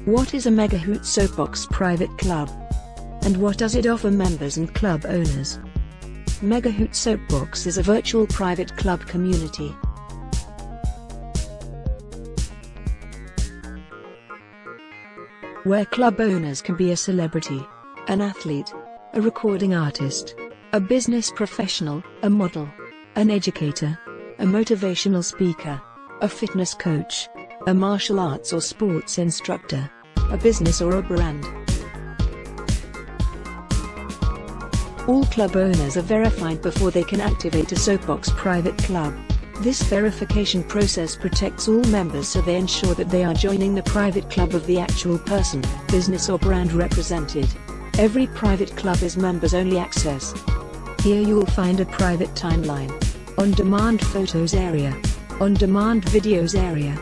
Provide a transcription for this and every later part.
What is a Megahoot Soapbox private club? And what does it offer members and club owners? Megahoot Soapbox is a virtual private club community. Where club owners can be a celebrity, an athlete, a recording artist, a business professional, a model, an educator, a motivational speaker, a fitness coach, a martial arts or sports instructor, a business or a brand. All club owners are verified before they can activate a Soapbox private club. This verification process protects all members so they ensure that they are joining the private club of the actual person, business or brand represented. Every private club is members-only access. Here you will find a private timeline, on-demand photos area, on-demand videos area,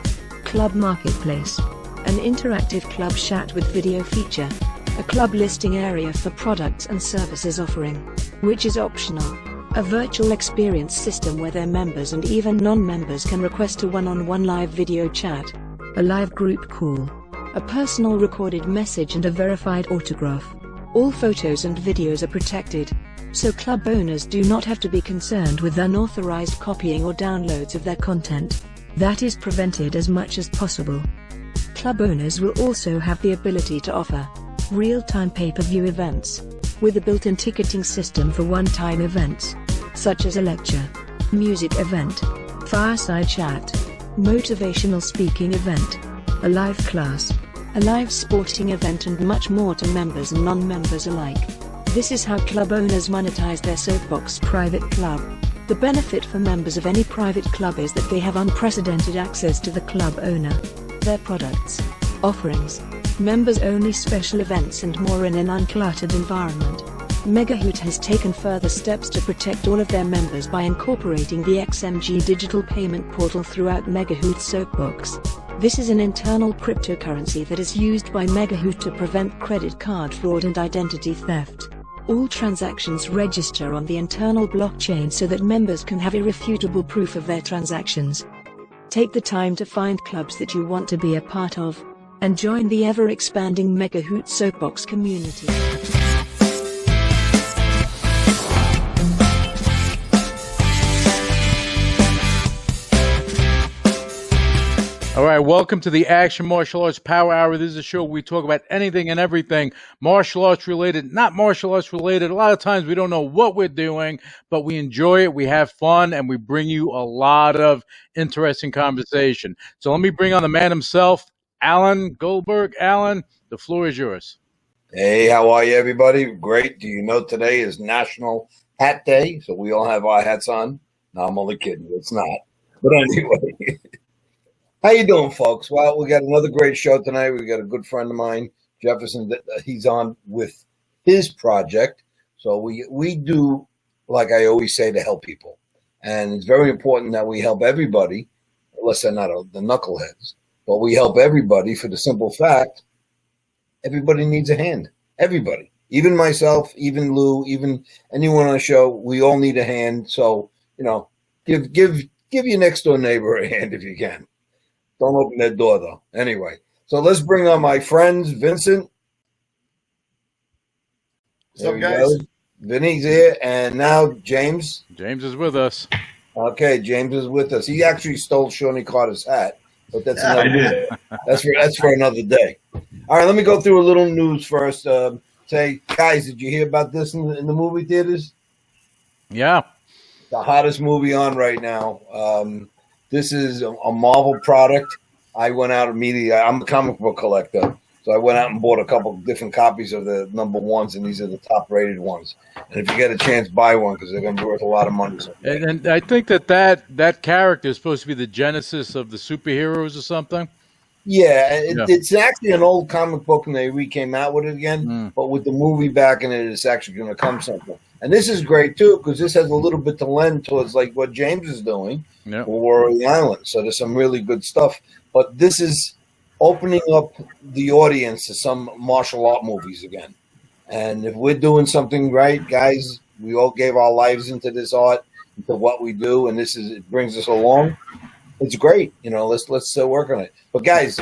club marketplace, an interactive club chat with video feature, a club listing area for products and services offering, which is optional, a virtual experience system where their members and even non-members can request a one-on-one live video chat, a live group call, a personal recorded message and a verified autograph. All photos and videos are protected, so club owners do not have to be concerned with unauthorized copying or downloads of their content. That is prevented as much as possible. Club owners will also have the ability to offer real-time pay-per-view events, with a built-in ticketing system for one-time events, such as a lecture, music event, fireside chat, motivational speaking event, a live class, a live sporting event and much more to members and non-members alike. This is how club owners monetize their Soapbox private club. The benefit for members of any private club is that they have unprecedented access to the club owner, their products, offerings, members-only special events and more in an uncluttered environment. Megahoot has taken further steps to protect all of their members by incorporating the XMG digital payment portal throughout Megahoot Soapbox. This is an internal cryptocurrency that is used by Megahoot to prevent credit card fraud and identity theft. All transactions register on the internal blockchain so that members can have irrefutable proof of their transactions. Take the time to find clubs that you want to be a part of, and join the ever-expanding Megahoot Soapbox community. All right, welcome to the Action Martial Arts Power Hour. This is a show where we talk about anything and everything martial arts related, not martial arts related. A lot of times we don't know what we're doing, but we enjoy it, we have fun, and we bring you a lot of interesting conversation. So let me bring on the man himself, Alan Goldberg. Alan, the floor is yours. Hey, how are you, everybody? Great. Do you know today is National Hat Day? So we all have our hats on. No, I'm only kidding. It's not. But anyway. How you doing, folks? Well, we got another great show tonight. We got a good friend of mine, Jefferson. He's on with his project. So we do, like I always say, to help people. And it's very important that we help everybody, unless they're not the knuckleheads. But we help everybody for the simple fact, everybody needs a hand. Everybody. Even myself, even Lou, even anyone on the show, we all need a hand. So, give your next door neighbor a hand if you can. Don't open that door, though. Anyway, so let's bring on my friends, Vincent. What's up, guys? Vinny's here, and now James. James is with us. Okay, James is with us. He actually stole Shawnee Carter's hat, but that's another that's for another day. All right, let me go through a little news first. Say, guys, did you hear about this in the movie theaters? Yeah. The hottest movie on right now. This is a Marvel product. I went out immediately. I'm a comic book collector, so I went out and bought a couple of different copies of the number ones, and these are the top-rated ones. And if you get a chance, buy one because they're going to be worth a lot of money. And I think that character is supposed to be the genesis of the superheroes or something. Yeah, it's actually an old comic book, and they came out with it again. But with the movie back in it, it's actually going to come something. And this is great, too, because this has a little bit to lend towards like what James is doing for War of the Island. So there's some really good stuff. But this is opening up the audience to some martial art movies again. And if we're doing something right, guys, we all gave our lives into this art, into what we do, and it brings us along. It's great. Let's work on it. But, guys,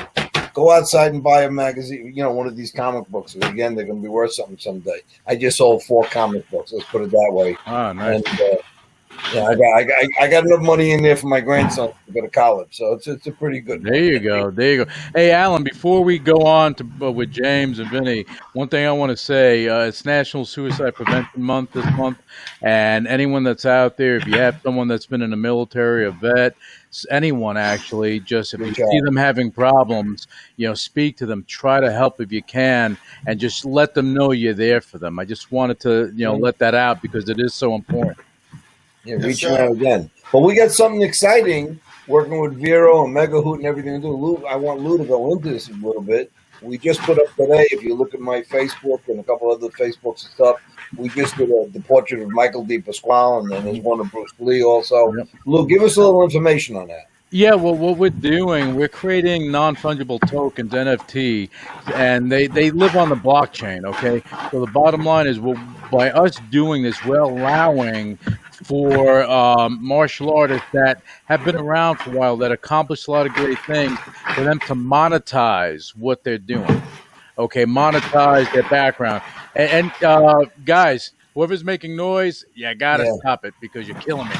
go outside and buy a magazine, one of these comic books. Again, they're going to be worth something someday. I just sold 4 comic books. Let's put it that way. Oh, nice. And, I got enough money in there for my grandson to go to college, so it's a pretty good. There you go. Hey, Alan, before we go on to with James and Vinny, one thing I want to say: it's National Suicide Prevention Month this month, and anyone that's out there, if you have someone that's been in the military, a vet, anyone actually, just if you see them having problems, speak to them, try to help if you can, and just let them know you're there for them. I just wanted to, let that out because it is so important. Yeah, reaching out again. But we got something exciting working with Vero and Megahoot and everything to do. Lou, I want Lou to go into this a little bit. We just put up today, if you look at my Facebook and a couple other Facebooks and stuff, we just did the portrait of Michael D. Pasquale, and then there's one of Bruce Lee also. Yep. Lou, give us a little information on that. Yeah, well, what we're doing, we're creating non-fungible tokens, NFT, and they live on the blockchain, okay? So the bottom line is, by us doing this, we're allowing for martial artists that have been around for a while, that accomplish a lot of great things, for them to monetize what they're doing, okay? Monetize their background. And guys, whoever's making noise, you got to stop it because you're killing me,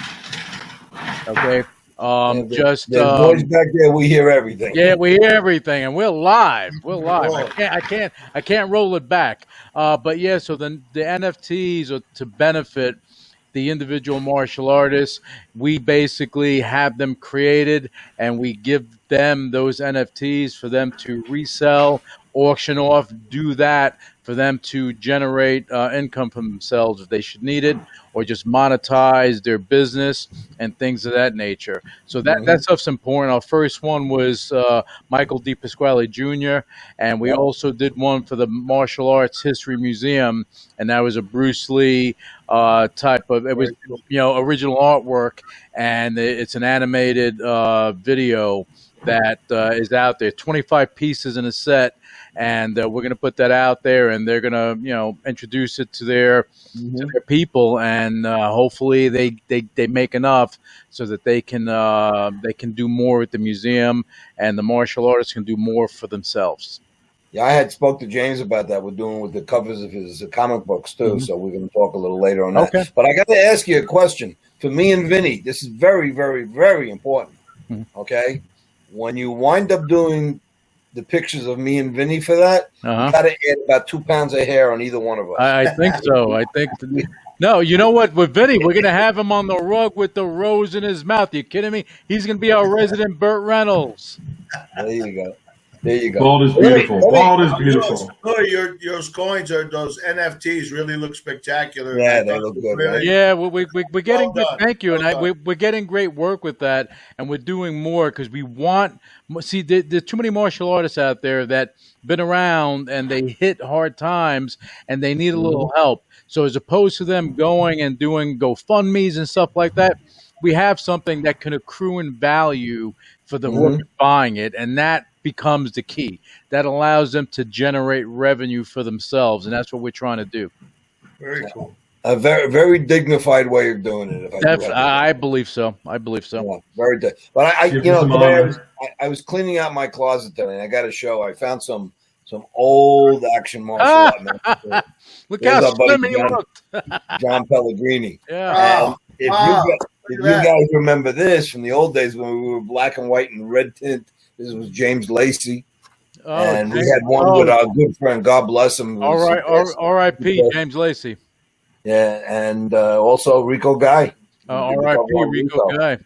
okay? There's noise back there. We hear everything. Yeah, we hear everything, and we're live. We're live. I can't roll it back. But yeah, so the NFTs are to benefit the individual martial artists. We basically have them created, and we give them those NFTs for them to resell, auction off, do that for them to generate income for themselves if they should need it, or just monetize their business and things of that nature. So that stuff's important. Our first one was Michael D. Pasquale Jr., and we also did one for the Martial Arts History Museum, and that was a Bruce Lee type of, it was original artwork, and it's an animated video that is out there, 25 pieces in a set. And we're going to put that out there, and they're going to, introduce it to their people, and hopefully they make enough so that they can do more at the museum, and the martial artists can do more for themselves. Yeah, I had spoke to James about that. We're doing with the covers of his comic books too, so we're going to talk a little later on that. Okay. But I got to ask you a question. For me and Vinny, this is very, very, very important. Okay, when you wind up doing the pictures of me and Vinny for that, you got to add about 2 pounds of hair on either one of us. I think so. I think. No, you know what? With Vinny, we're going to have him on the rug with the rose in his mouth. You kidding me? He's going to be our resident Burt Reynolds. There you go. There you go. Bald is beautiful. Bald is beautiful. Your coins are those NFTs really look spectacular. Yeah, they look good. Right? Yeah, we're getting good. Thank you, and we're getting great work with that, and we're doing more because we want. See, there's too many martial artists out there that been around and they hit hard times and they need a little help. So as opposed to them going and doing GoFundMes and stuff like that, we have something that can accrue in value for the work buying it, and that becomes the key. That allows them to generate revenue for themselves, and that's what we're trying to do. Very cool. A very, very dignified way of doing it. I believe so. I believe so. Yeah, very good. But today I was cleaning out my closet today, and I got a show. I found some old action martial art. Look how slim he looked. John Pellegrini. Yeah. If you guys remember this from the old days when we were black and white and red tint, this was James Lacey. And we had one with our good friend, God bless him. R.I.P. James Lacey. Yeah, and also Rico Guy. R.I.P. Rico Guy.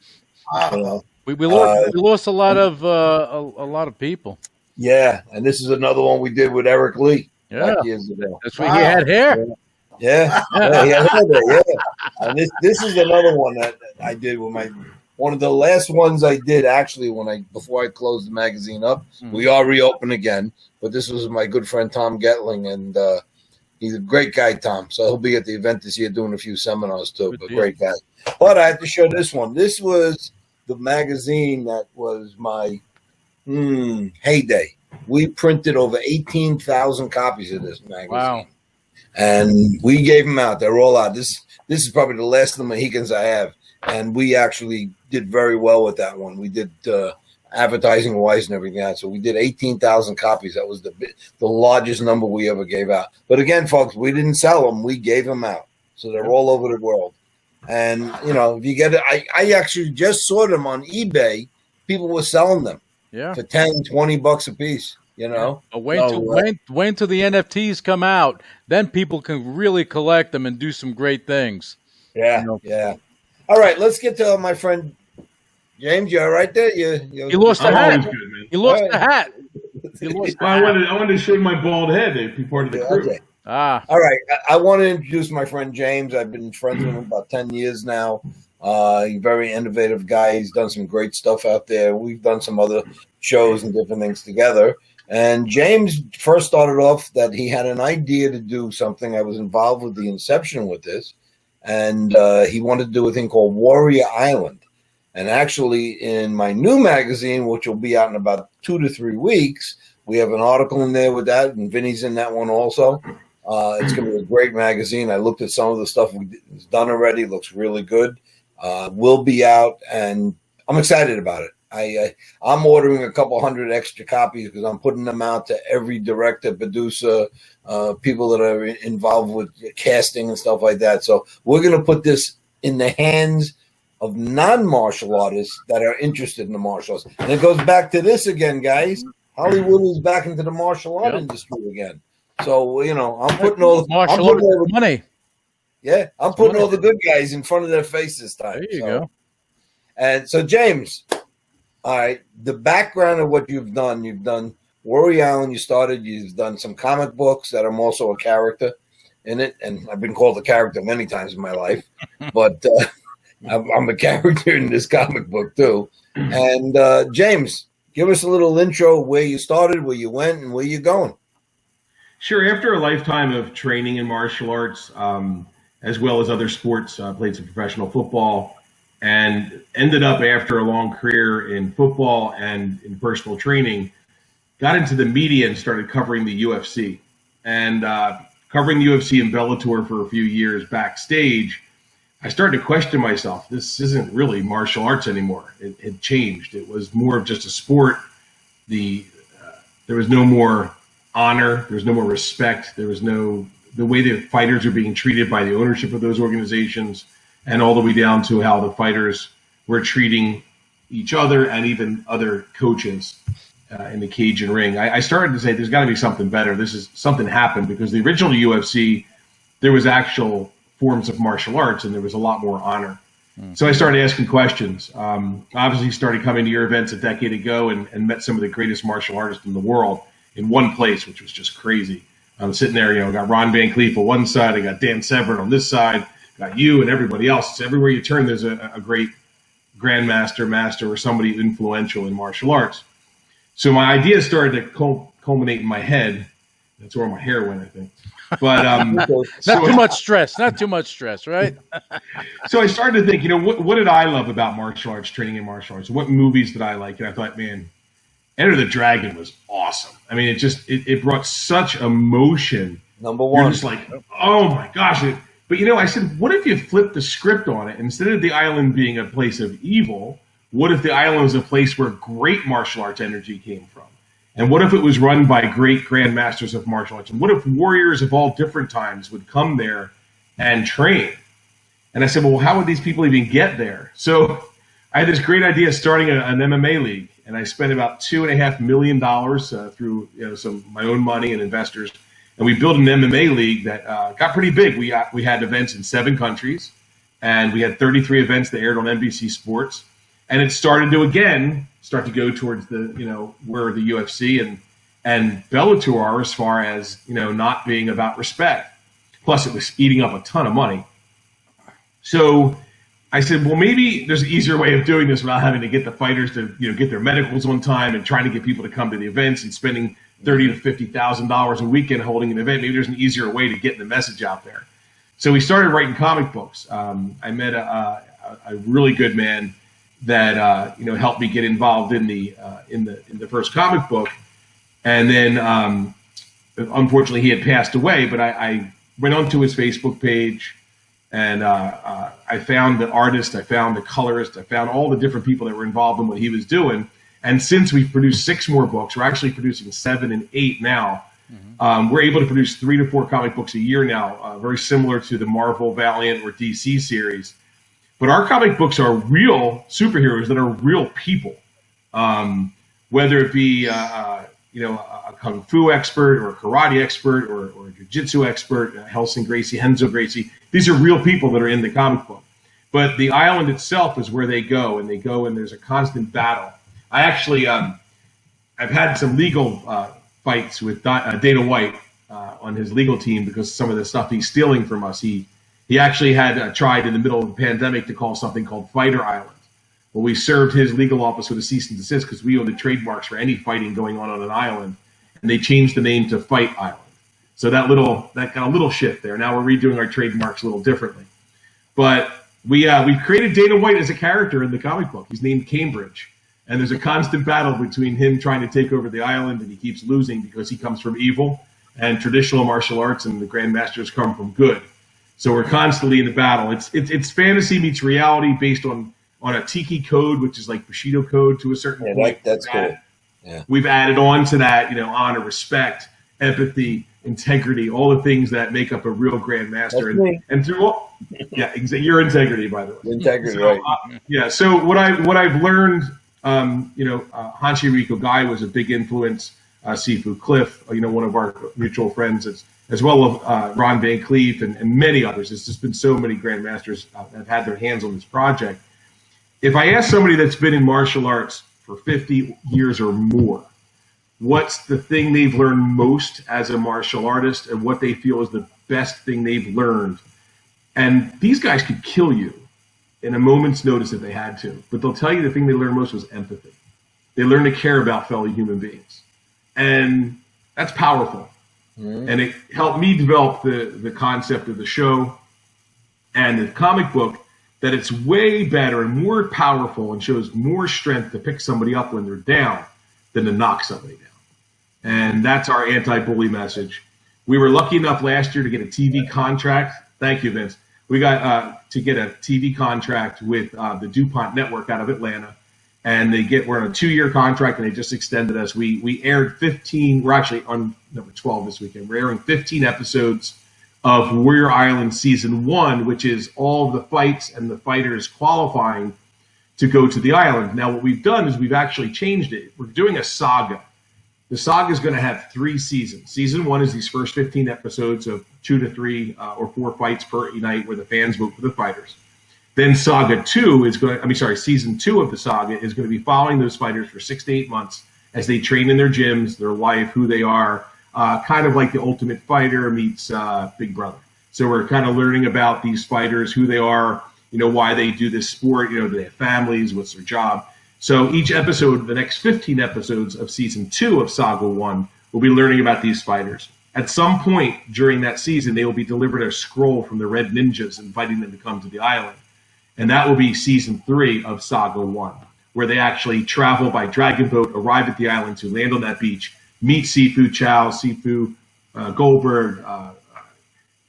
We lost a lot of people. Yeah, and this is another one we did with Eric Lee. Yeah, years ago. That's why he had hair. Yeah, he had hair there. Yeah, and this is another one that I did with one of the last ones I did actually before I closed the magazine up. We are reopened again, but this was my good friend Tom Getling, and he's a great guy, Tom. So he'll be at the event this year doing a few seminars too. But great guy. But I have to show this one. This was the magazine that was my heyday. We printed over 18,000 copies of this magazine. Wow. And we gave them out. They're all out. This is probably the last of the Mohicans I have. And we actually did very well with that one. We did, advertising wise and everything else. So we did 18,000 copies. That was the largest number we ever gave out. But again, folks, we didn't sell them. We gave them out. So they're all over the world. And, you know, if you get it, I actually just saw them on eBay. People were selling them for 10, 20 bucks a piece, you know. Wait until the NFTs come out. Then people can really collect them and do some great things. Yeah, you know? Yeah. All right, let's get to my friend James. You're right there. You lost the hat. Good, man. You lost the hat. I wanted to shave my bald head. They'd be part of the crew. Okay. All right. I want to introduce my friend James. I've been friends with him about 10 years now. He's a very innovative guy. He's done some great stuff out there. We've done some other shows and different things together. And James first started off that he had an idea to do something. I was involved with the inception with this. And he wanted to do a thing called Warrior Island. And actually, in my new magazine, which will be out in about 2 to 3 weeks, we have an article in there with that. And Vinny's in that one also. It's going to be a great magazine. I looked at some of the stuff we've done already. It looks really good. Will be out, and I'm excited about it. I'm ordering a couple hundred extra copies because I'm putting them out to every director, producer, people that are involved with casting and stuff like that. So we're going to put this in the hands of non-martial artists that are interested in the martial arts. And it goes back to this again, guys. Hollywood is back into the martial art industry again. So, you know, I'm putting all the money. Yeah, I'm putting all the good guys in front of their face this time. There you go. And so, James, all right, the background of what you've done Warrior Island, you've done some comic books that I'm also a character in it. And I've been called a character many times in my life. But I'm a character in this comic book, too. And, James, give us a little intro where you started, where you went, and where you're going. Sure. After a lifetime of training in martial arts, as well as other sports, played some professional football, and ended up after a long career in football and in personal training, got into the media and started covering the UFC. And covering the UFC and Bellator for a few years backstage, I started to question myself. This isn't really martial arts anymore. It had changed. It was more of just a sport. There was no more honor. There was no more respect. There was no the way the fighters are being treated by the ownership of those organizations, and all the way down to how the fighters were treating each other and even other coaches in the cage and ring. I started to say there's got to be something better. Something happened because the original UFC, there was actual forms of martial arts and there was a lot more honor. So I started asking questions. Obviously started coming to your events a decade ago and met some of the greatest martial artists in the world in one place, which was just crazy. I'm sitting there, you know, got Ron Van Cleef on one side, I got Dan Severn on this side, got you and everybody else. It's everywhere you turn, there's a great grandmaster, master, or somebody influential in martial arts. So my ideas started to culminate in my head. That's where my hair went, I think. But not too much stress, right? So I started to think, you know, what did I love about martial arts, training in martial arts? What movies did I like? And I thought, man, Enter the Dragon was awesome. I mean, it brought such emotion. Number one. You're just like, oh my gosh. But, you know, I said, what if you flipped the script on it? Instead of the island being a place of evil, what if the island was a place where great martial arts energy came from? And what if it was run by great grandmasters of martial arts? And what if warriors of all different times would come there and train? And I said, well, how would these people even get there? So I had this great idea of starting an MMA league. And I spent about $2.5 million through some my own money and investors. And we built an MMA league that got pretty big. We had events in 7 countries. And we had 33 events that aired on NBC Sports. And it started to start to go towards the, where the UFC and Bellator are as far as, not being about respect. Plus it was eating up a ton of money. So I said, well, maybe there's an easier way of doing this without having to get the fighters to, get their medicals on time and trying to get people to come to the events and spending $30,000 to $50,000 a weekend holding an event. Maybe there's an easier way to get the message out there. So we started writing comic books. I met a really good man that helped me get involved in the first comic book, and then unfortunately he had passed away. But I went onto his Facebook page, and I found the artist, I found the colorist, I found all the different people that were involved in what he was doing, And since we've produced 6 more books, we're actually producing 7 and 8 now. We're able to produce 3 to 4 comic books a year now, very similar to the Marvel, Valiant, or DC series. But our comic books are real superheroes that are real people, whether it be a kung fu expert or a karate expert or a jiu-jitsu expert, Helsing Gracie, Henzo Gracie. These are real people that are in the comic book. But the island itself is where they go, and there's a constant battle. I actually, I've had some legal fights with Dana White on his legal team because some of the stuff he's stealing from us. He actually had tried in the middle of the pandemic to call something called Fighter Island. Well, we served his legal office with a cease and desist because we own the trademarks for any fighting going on an island, and they changed the name to Fight Island. So that got a little shift there. Now we're redoing our trademarks a little differently. But we created Dana White as a character in the comic book. He's named Cambridge. And there's a constant battle between him trying to take over the island, and he keeps losing because he comes from evil, and traditional martial arts and the Grandmasters come from good. So we're constantly in the battle. It's fantasy meets reality based on a Tiki code, which is like Bushido code to a certain point. That's cool. Yeah. We've added on to that, honor, respect, empathy, integrity, all the things that make up a real Grandmaster. And through all, your integrity, by the way. Integrity, so, right. So what I've learned, Hanshi Rico Guy was a big influence. Sifu Cliff, one of our mutual friends, as well as Ron Van Cleef and many others. There's just been so many Grandmasters that have had their hands on this project. If I ask somebody that's been in martial arts for 50 years or more, what's the thing they've learned most as a martial artist and what they feel is the best thing they've learned? And these guys could kill you in a moment's notice if they had to, but they'll tell you the thing they learned most was empathy. They learned to care about fellow human beings. And that's powerful. Mm-hmm. And it helped me develop the concept of the show and the comic book, that it's way better and more powerful and shows more strength to pick somebody up when they're down than to knock somebody down. And that's our anti-bully message. We were lucky enough last year to get a TV contract. Thank you, Vince. We got to get a TV contract with the DuPont Network out of Atlanta. And we're on a 2-year contract, and they just extended us. We aired 15, we're actually on number 12 this weekend. We're airing 15 episodes of Warrior Island Season 1, which is all the fights and the fighters qualifying to go to the island. Now, what we've done is we've actually changed it. We're doing a saga. The saga is going to have 3 seasons. Season 1 is these first 15 episodes of 2 to 3 or 4 fights per night where the fans vote for the fighters. Then Season 2 of the saga is going to be following those fighters for 6 to 8 months as they train in their gyms, their life, who they are, kind of like the Ultimate Fighter meets Big Brother. So we're kind of learning about these fighters, who they are, why they do this sport, do they have families, what's their job. So each episode, the next 15 episodes of Season 2 of Saga 1, we'll be learning about these fighters. At some point during that season, they will be delivered a scroll from the Red Ninjas inviting them to come to the island. And that will be Season 3 of Saga 1, where they actually travel by dragon boat, arrive at the island to land on that beach, meet Sifu Chow, Sifu Goldberg,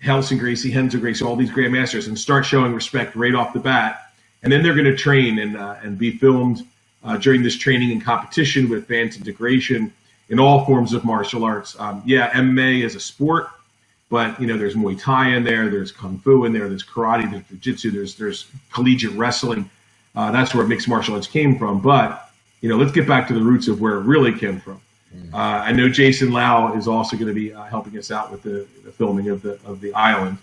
Helsing Gracie, Henzo Gracie, all these Grandmasters, and start showing respect right off the bat. And then they're going to train and be filmed during this training and competition with fans integration in all forms of martial arts. MMA is a sport, but there's Muay Thai in there, there's Kung Fu in there, there's karate, there's Jiu-Jitsu, there's collegiate wrestling. That's where mixed martial arts came from. But let's get back to the roots of where it really came from. I know Jason Lau is also going to be helping us out with the filming of the island.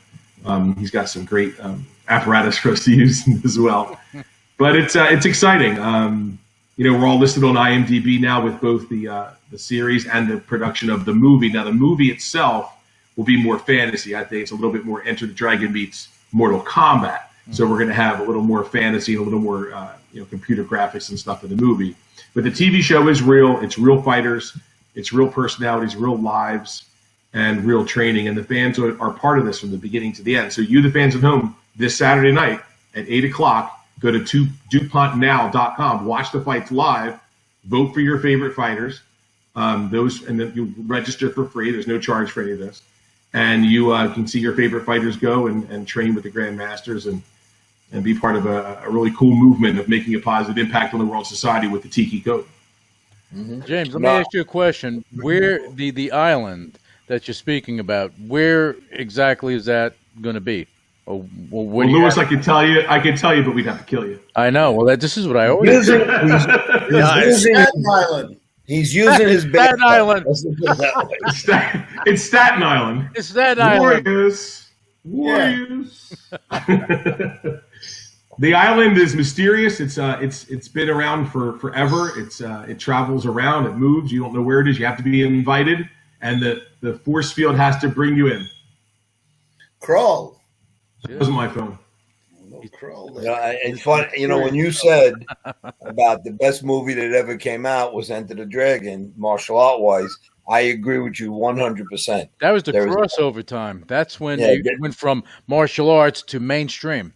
He's got some great apparatus for us to use as well. But it's exciting. We're all listed on IMDb now with both the series and the production of the movie. Now, the movie itself will be more fantasy. I think it's a little bit more Enter the Dragon meets Mortal Kombat. So we're going to have a little more fantasy and a little more computer graphics and stuff in the movie. But the TV show is real. It's real fighters. It's real personalities, real lives, and real training. And the fans are part of this from the beginning to the end. So you, the fans at home, this Saturday night at 8 o'clock, go to DuPontNow.com, watch the fights live, vote for your favorite fighters. And then you register for free. There's no charge for any of this. And you can see your favorite fighters go and train with the Grandmasters and be part of a really cool movement of making a positive impact on the world society with the Tiki Code. James, let me No, ask you a question. Where the island that you're speaking about, where exactly is that going to be? Or what Well, do you Lewis, have? I could tell you, but we'd have to kill you. I know. Well, this is what I always using he's Nice. using Staten Island. he's using his Staten bathtub. Island. Let's put it that way. It's Staten Island. It's that island. Warriors. The island is mysterious. It's been around for forever. It travels around. It moves. You don't know where it is. You have to be invited, and the force field has to bring you in. Crawl. That wasn't my phone. No crawl You there. know, it's fun. You know, when you said about the best movie that ever came out was Enter the Dragon, martial art wise, I agree with you 100%. That was the There was- crossover time. That's when Yeah, they went from martial arts to mainstream.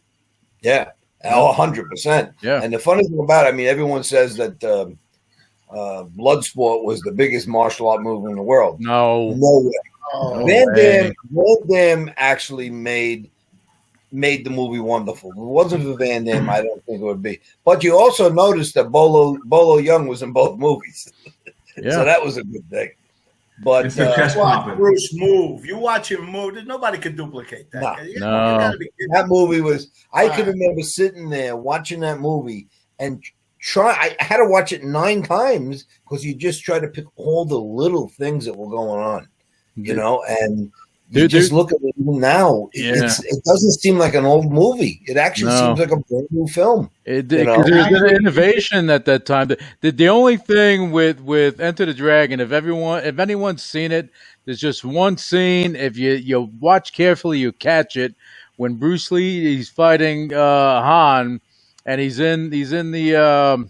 Yeah, 100%. Yeah. And the funny thing about it, I mean, everyone says that Bloodsport was the biggest martial art movie in the world. No. No way. Oh, Van way. Damme actually made the movie wonderful. If it wasn't for Van Damme, I don't think it would be. But you also noticed that Bolo Young was in both movies, Yeah. so that was a good thing. But It's the chest watch pumping. Bruce move. You watch him move. Nobody can duplicate that. No. You No. gotta be kidding. that movie was. I Wow. can remember sitting there watching that movie and I had to watch it 9 times because you just try to pick all the little things that were going on, you know, and. You Dude, just look at it now. Yeah. It doesn't seem like an old movie. It actually No. seems like a brand new film. It You did, know? 'cause there was an innovation at that time. The only thing with Enter the Dragon, if anyone's seen it, there's just one scene. If you watch carefully, you catch it. When Bruce Lee he's fighting Han, and he's in the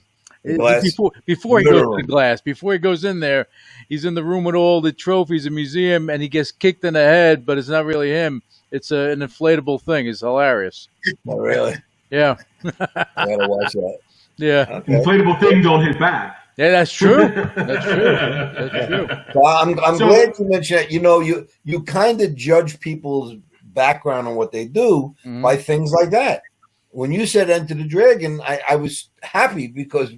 Glass. before he goes Mirror to the room. glass, before he goes in there, he's in the room with all the trophies and museum, and he gets kicked in the head, but it's not really him. It's an inflatable thing. It's hilarious. Oh, really? Yeah, I gotta watch that. yeah. Okay. Inflatable thing don't hit back. Yeah, that's true. That's true. That's true. Well, I'm So- glad you mentioned that. You know, you kind of judge people's background and what they do Mhm. by things like that. When you said Enter the Dragon, I was happy because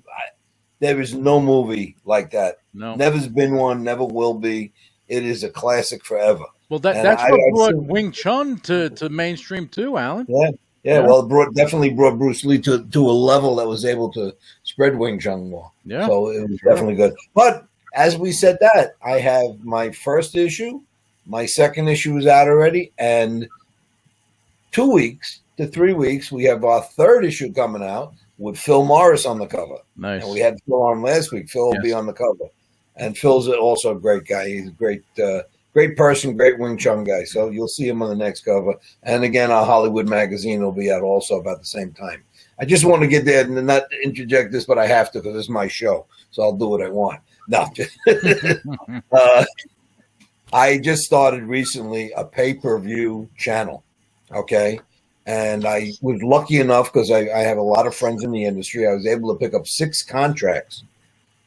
there is no movie like that. No. Never's been one, never will be. It is a classic forever. Well, And that's I- what I've brought seen- Wing Chun to mainstream too, Alan. Yeah. Yeah. Well, definitely brought Bruce Lee to a level that was able to spread Wing Chun more. Yeah. So it was definitely good. But as we said that, I have my first issue, my second issue is out already, and 2 weeks to 3 weeks, we have our third issue coming out with Phil Morris on the cover. Nice. And we had Phil on last week. Phil will be Yes. on the cover. And Phil's also a great guy. He's a great person, great Wing Chun guy. So you'll see him on the next cover. And again, our Hollywood magazine will be out also about the same time. I just want to get there and not interject this, but I have to because it's my show. So I'll do what I want. No, I just started recently a pay-per-view channel. Okay. And I was lucky enough because I have a lot of friends in the industry. I was able to pick up 6 contracts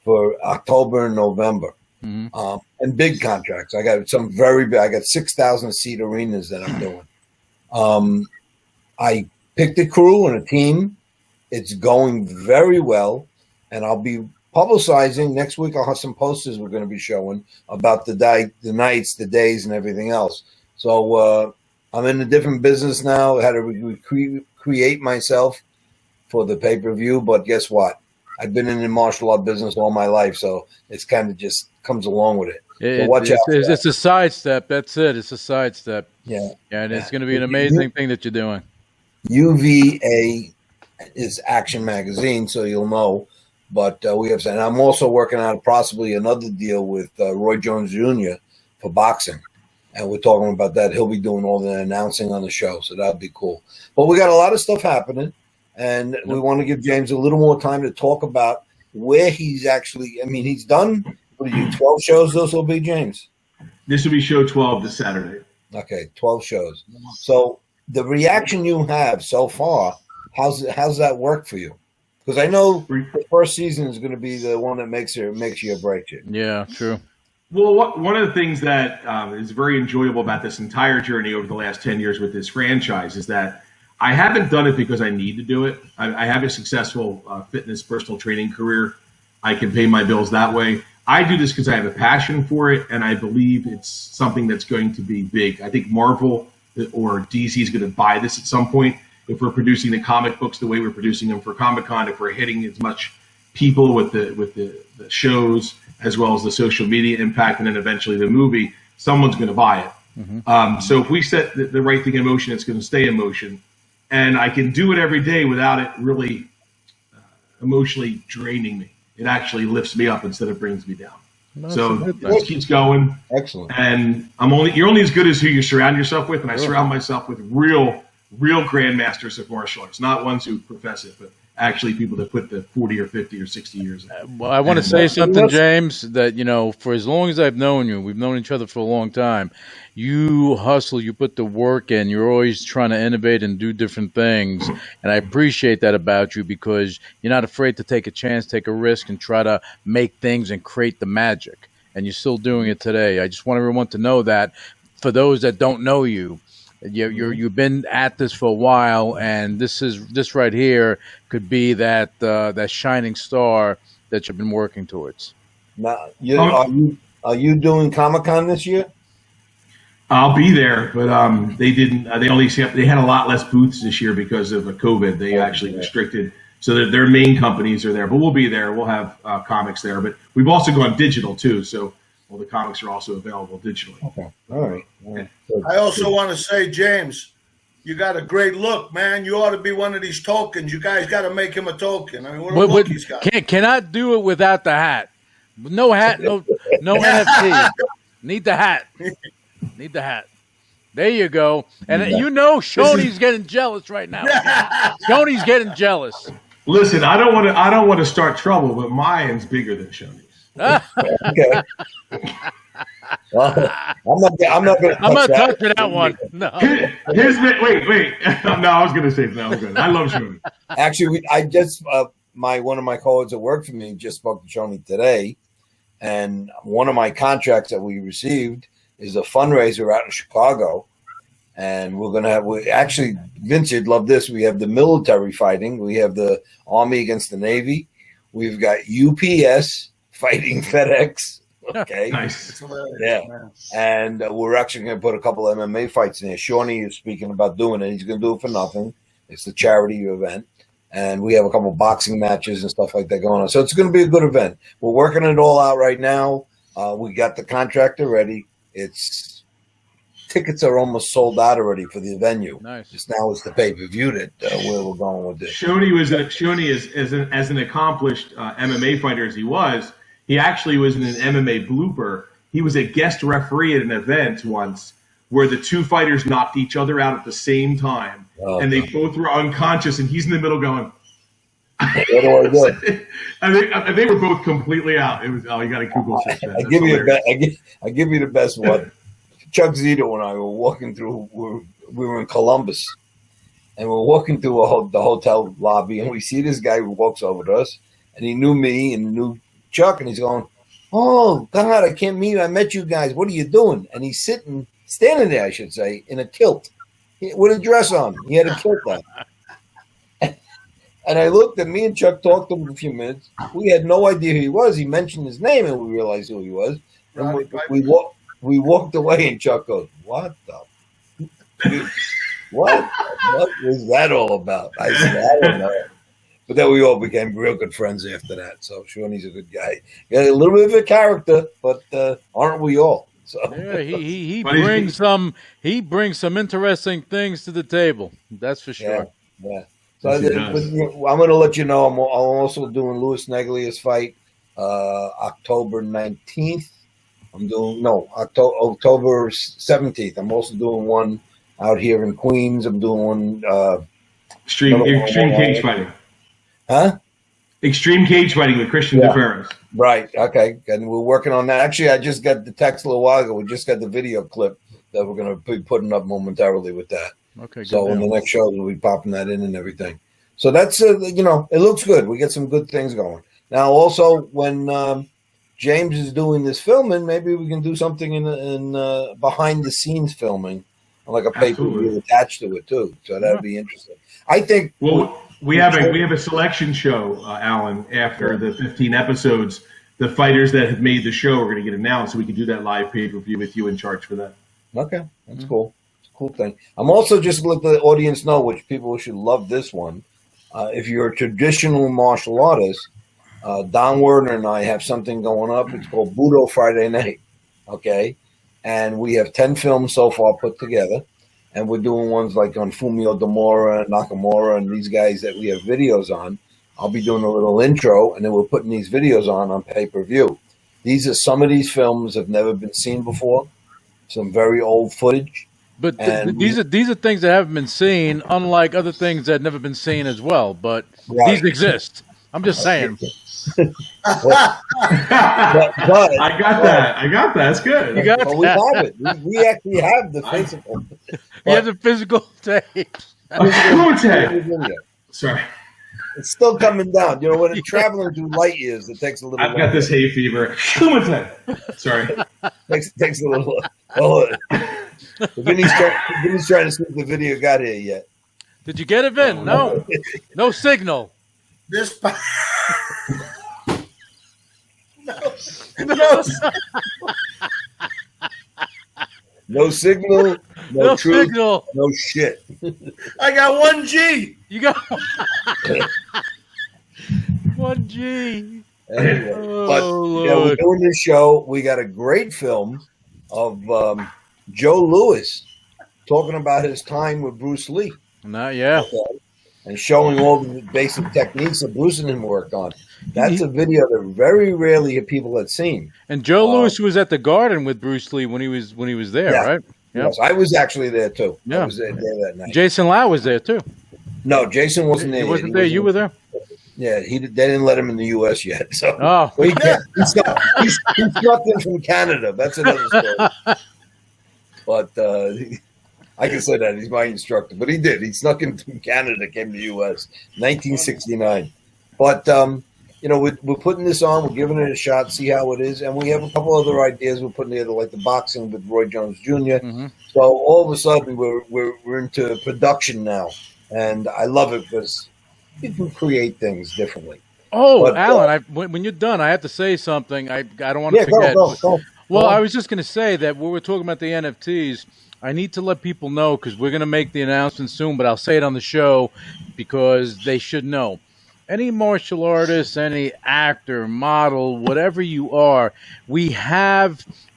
for October and November. Mhm. And big contracts. I got some very big. I got 6,000 seat arenas that I'm doing. I picked a crew and a team. It's going very well, and I'll be publicizing next week. I'll have some posters we're going to be showing about the nights, the days, and everything else. So I'm in a different business now. I had to create myself for the pay-per-view, but guess what? I've been in the martial art business all my life, so it's kind of just comes along with it. So watch out. It's a sidestep. That's it. It's a sidestep. Yeah. And it's going to be an amazing thing that you're doing. UVA is Action Magazine, so you'll know. But we have, and I'm also working on possibly another deal with Roy Jones Jr. for boxing, and we're talking about that. He'll be doing all the announcing on the show, so that'd be cool. But we got a lot of stuff happening, and we want to give James a little more time to talk about where he's actually. I mean, he's done. What are you? 12 shows. Those will be, James. This will be show 12 this Saturday. Okay, 12 shows. So the reaction you have so far, how's that work for you? Because I know the first season is going to be the one that makes you or breaks you. Yeah, true. Well, one of the things that is very enjoyable about this entire journey over the last 10 years with this franchise is that I haven't done it because I need to do it. I have a successful fitness personal training career. I can pay my bills that way. I do this because I have a passion for it, and I believe it's something that's going to be big. I think Marvel or DC is going to buy this at some point. If we're producing the comic books the way we're producing them for Comic-Con, if we're hitting as much people with the shows as well as the social media impact, and then eventually the movie, someone's going to buy it. Mm-hmm. So if we set the right thing in motion, it's going to stay in motion. And I can do it every day without it really emotionally draining me. It actually lifts me up instead of brings me down. So it keeps going. Excellent. And you're only as good as who you surround yourself with. And I surround myself with real grandmasters of martial arts, not ones who profess it, but actually people that put the 40 or 50 or 60 years in. Well, I want to say something, James, that, for as long as I've known you, we've known each other for a long time, you hustle, you put the work in, you're always trying to innovate and do different things. And I appreciate that about you because you're not afraid to take a chance, take a risk, and try to make things and create the magic. And you're still doing it today. I just want everyone to know that for those that don't know you, you've been at this for a while, and this right here could be that shining star that you've been working towards. Now, are you doing Comic-Con this year? I'll be there, but they didn't. They had a lot less booths this year because of COVID. They actually restricted, so that their main companies are there. But we'll be there. We'll have comics there. But we've also gone digital too, so all the comics are also available digitally. Okay, all right. I also want to say, James, you got a great look, man. You ought to be one of these tokens. You guys got to make him a token. I mean, what a look he's got. Cannot do it without the hat. No hat, no NFT. Need the hat. Need the hat. There you go. And Shoney's getting jealous right now. Shoney's getting jealous. Listen, I don't want to start trouble, but mine's bigger than Shoney's. Okay. Well, I'm not touching that one. No. Wait. No, I was going to say no. I'm good. I love Shoney. Actually, I just one of my colleagues that worked for me just spoke to Shoney today, and one of my contracts that we received is a fundraiser out in Chicago, and we're going to have. Actually, Vince, you'd love this. We have the military fighting. We have the Army against the Navy. We've got UPS fighting FedEx. Okay. Nice. Yeah. And we're actually going to put a couple of MMA fights in there. Shawnee is speaking about doing it. He's going to do it for nothing. It's a charity event. And we have a couple of boxing matches and stuff like that going on. So it's going to be a good event. We're working it all out right now. We got the contractor ready. Tickets are almost sold out already for the venue. Nice. Just now it's the pay-per-view that where we're going with this. Shoney as an accomplished MMA fighter as he was, he actually was in an MMA blooper. He was a guest referee at an event once where the two fighters knocked each other out at the same time, and they both were unconscious, and he's in the middle going. What do I do? And they were both completely out. It was you got to Google this. I give you the best one. Chuck Zito and I were walking through. We were in Columbus, and we're walking through the hotel lobby, and we see this guy who walks over to us, and he knew me and knew Chuck, and he's going, "Oh God, I can't meet you. I met you guys. What are you doing?" And he's standing there, I should say, in a kilt with a dress on. He had a kilt on. And I looked, and me and Chuck talked to him for a few minutes. We had no idea who he was. He mentioned his name, and we realized who he was. And we walked away, and Chuck goes, "What the? What was that all about?" I said, "I don't know." But then we all became real good friends after that. So Shoney's a good guy. Got a little bit of a character, but aren't we all? So yeah, he brings some interesting things to the table. That's for sure. Yeah. So I'm going to let you know. I'm also doing Louis Neglia's fight October 19th. October 17th. I'm also doing one out here in Queens. I'm doing one extreme cage fighting. Huh? Extreme cage fighting with Christian DeFerris. Right. Okay. And we're working on that. Actually, I just got the text a little while ago. We just got the video clip that we're going to be putting up momentarily with that. Okay. So in the next show, we'll be popping that in and everything. So that's, it looks good. We get some good things going. Now, also, when James is doing this filming, maybe we can do something in behind the scenes filming, like a pay-per-view attached to it too. So that'd be interesting. I think We have a selection show, Alan. After the 15 episodes, the fighters that have made the show are going to get announced, so we can do that live pay-per-view with you in charge for that. Okay, that's cool. It's a cool thing. I'm also just to let the audience know, which people should love this one. If you're a traditional martial artist, Don Werner and I have something going up. It's called Budo Friday Night. Okay, and we have 10 films so far put together, and we're doing ones like on Fumio Demora, Nakamura, and these guys that we have videos on. I'll be doing a little intro, and then we're putting these videos on pay-per-view. These are some of these films have never been seen before, some very old footage. But these are things that haven't been seen, unlike other things that have never been seen as well. But these exist. I'm just saying. but I got that. That's good. You got that. We have it. We actually have the physical. You have the physical tape. Sorry. It's still coming down. You know, when it's traveling through light years, it takes a little. I've got this hay fever. Sorry. Takes a little. Oh, Vinny's trying to see if the video got here yet. Did you get it, Vin? No. No signal. This. No signal. No truth. Signal. No shit. I got 1G. You got 1G. Anyway, we're doing this show. We got a great film of Joe Louis talking about his time with Bruce Lee. And showing all the basic techniques that Bruce and him worked on. That's a video that very rarely people had seen. And Joe Louis was at the Garden with Bruce Lee when he was there, right? Yep. Yes, I was actually there too. Yeah. I was there that night. Jason Lau was there too. No, Jason wasn't there. He wasn't there. You were there. Yeah, they didn't let him in the U.S. yet. So he snuck in from Canada. That's another story. But I can say that he's my instructor. But he did. He snuck in from Canada, came to the U.S. 1969. But we're putting this on. We're giving it a shot, see how it is, and we have a couple other ideas we're putting together, like the boxing with Roy Jones Jr. Mm-hmm. So all of a sudden, we're into production now, and I love it because you can create things differently. But, Alan, when you're done, I have to say something. I don't want to forget. Go. Well, I was just going to say that when we're talking about the NFTs, I need to let people know because we're going to make the announcement soon, but I'll say it on the show because they should know. Any martial artist, any actor, model, whatever you are, we're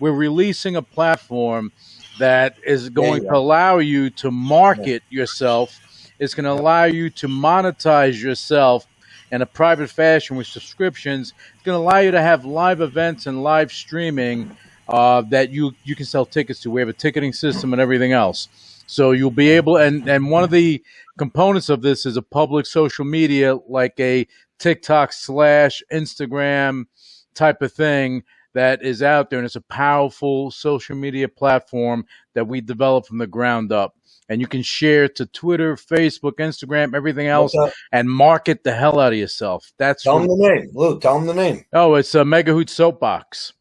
releasing a platform that is going to allow you to market yourself. It's going to allow you to monetize yourself in a private fashion with subscriptions. It's going to allow you to have live events and live streaming that you can sell tickets to. We have a ticketing system and everything else. So you'll be able, and one of the components of this is a public social media, like a TikTok / Instagram type of thing that is out there. And it's a powerful social media platform that we developed from the ground up. And you can share to Twitter, Facebook, Instagram, everything else, and market the hell out of yourself. Tell them the name. Lou, tell them the name. Oh, it's a Megahoot Soapbox.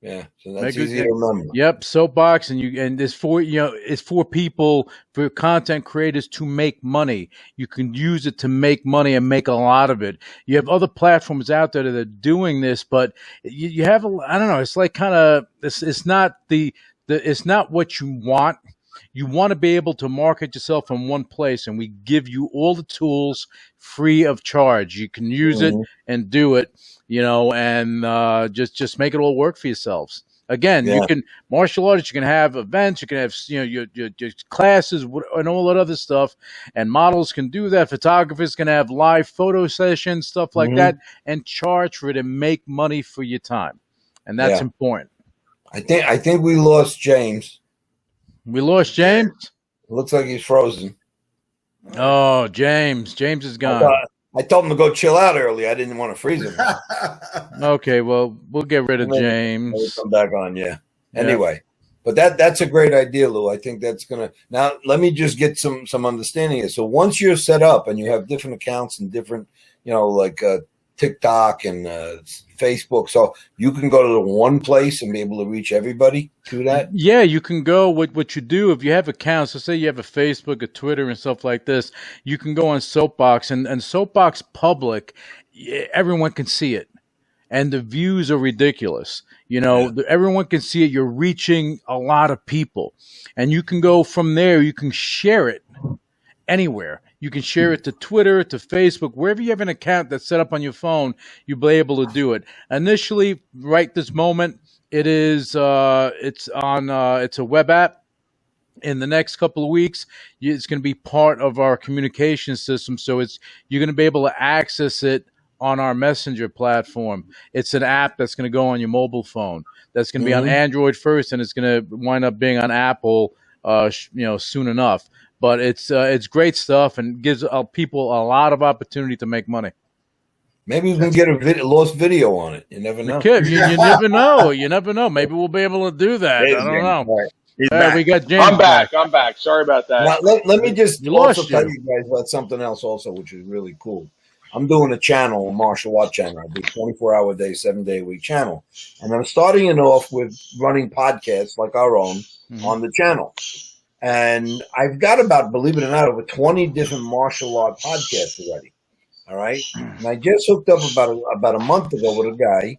Yeah, so that's easy to remember. Yep, Soapbox, and it's for people, for content creators to make money. You can use it to make money and make a lot of it. You have other platforms out there that are doing this, but you have I don't know. It's like kind of it's not it's not what you want. You want to be able to market yourself from one place, and we give you all the tools free of charge. You can use it and do it, and just make it all work for yourselves. Again, you can martial artists. You can have events. You can have your classes and all that other stuff. And models can do that. Photographers can have live photo sessions, stuff like that, and charge for it and make money for your time. And that's important. I think we lost James. We lost James? Looks like he's frozen. Oh, James. James is gone. I told him to go chill out early. I didn't want to freeze him. Okay, well, we'll get rid of James. We'll come back on, Anyway, but that's a great idea, Lou. I think that's going to – now, let me just get some understanding here. So once you're set up and you have different accounts and different, TikTok and Facebook. So you can go to the one place and be able to reach everybody through that? Yeah, you can go. What you do if you have accounts, so say you have a Facebook, a Twitter, and stuff like this, you can go on Soapbox, and Soapbox Public, everyone can see it. And the views are ridiculous. Everyone can see it. You're reaching a lot of people. And you can go from there. You can share it anywhere. You can share it to Twitter, to Facebook, wherever you have an account that's set up on your phone, you'll be able to do it. Initially, right this moment, it's a web app. In the next couple of weeks, it's going to be part of our communication system. So you're going to be able to access it on our Messenger platform. It's an app that's going to go on your mobile phone. That's going to be on Android first, and it's going to wind up being on Apple, soon enough. But it's great stuff and gives people a lot of opportunity to make money. Maybe we can get a lost video on it. You never know. You never know. You never know. Maybe we'll be able to do that. I don't know. We got James. I'm back. Sorry about that. Now, let me just also tell you guys about something else also, which is really cool. I'm doing a channel, a martial art channel. I do 24-hour day, 7-day-a-week channel. And I'm starting it off with running podcasts like our own on the channel. And I've got about, believe it or not, over 20 different martial art podcasts already. All right. And I just hooked up about a month ago with a guy.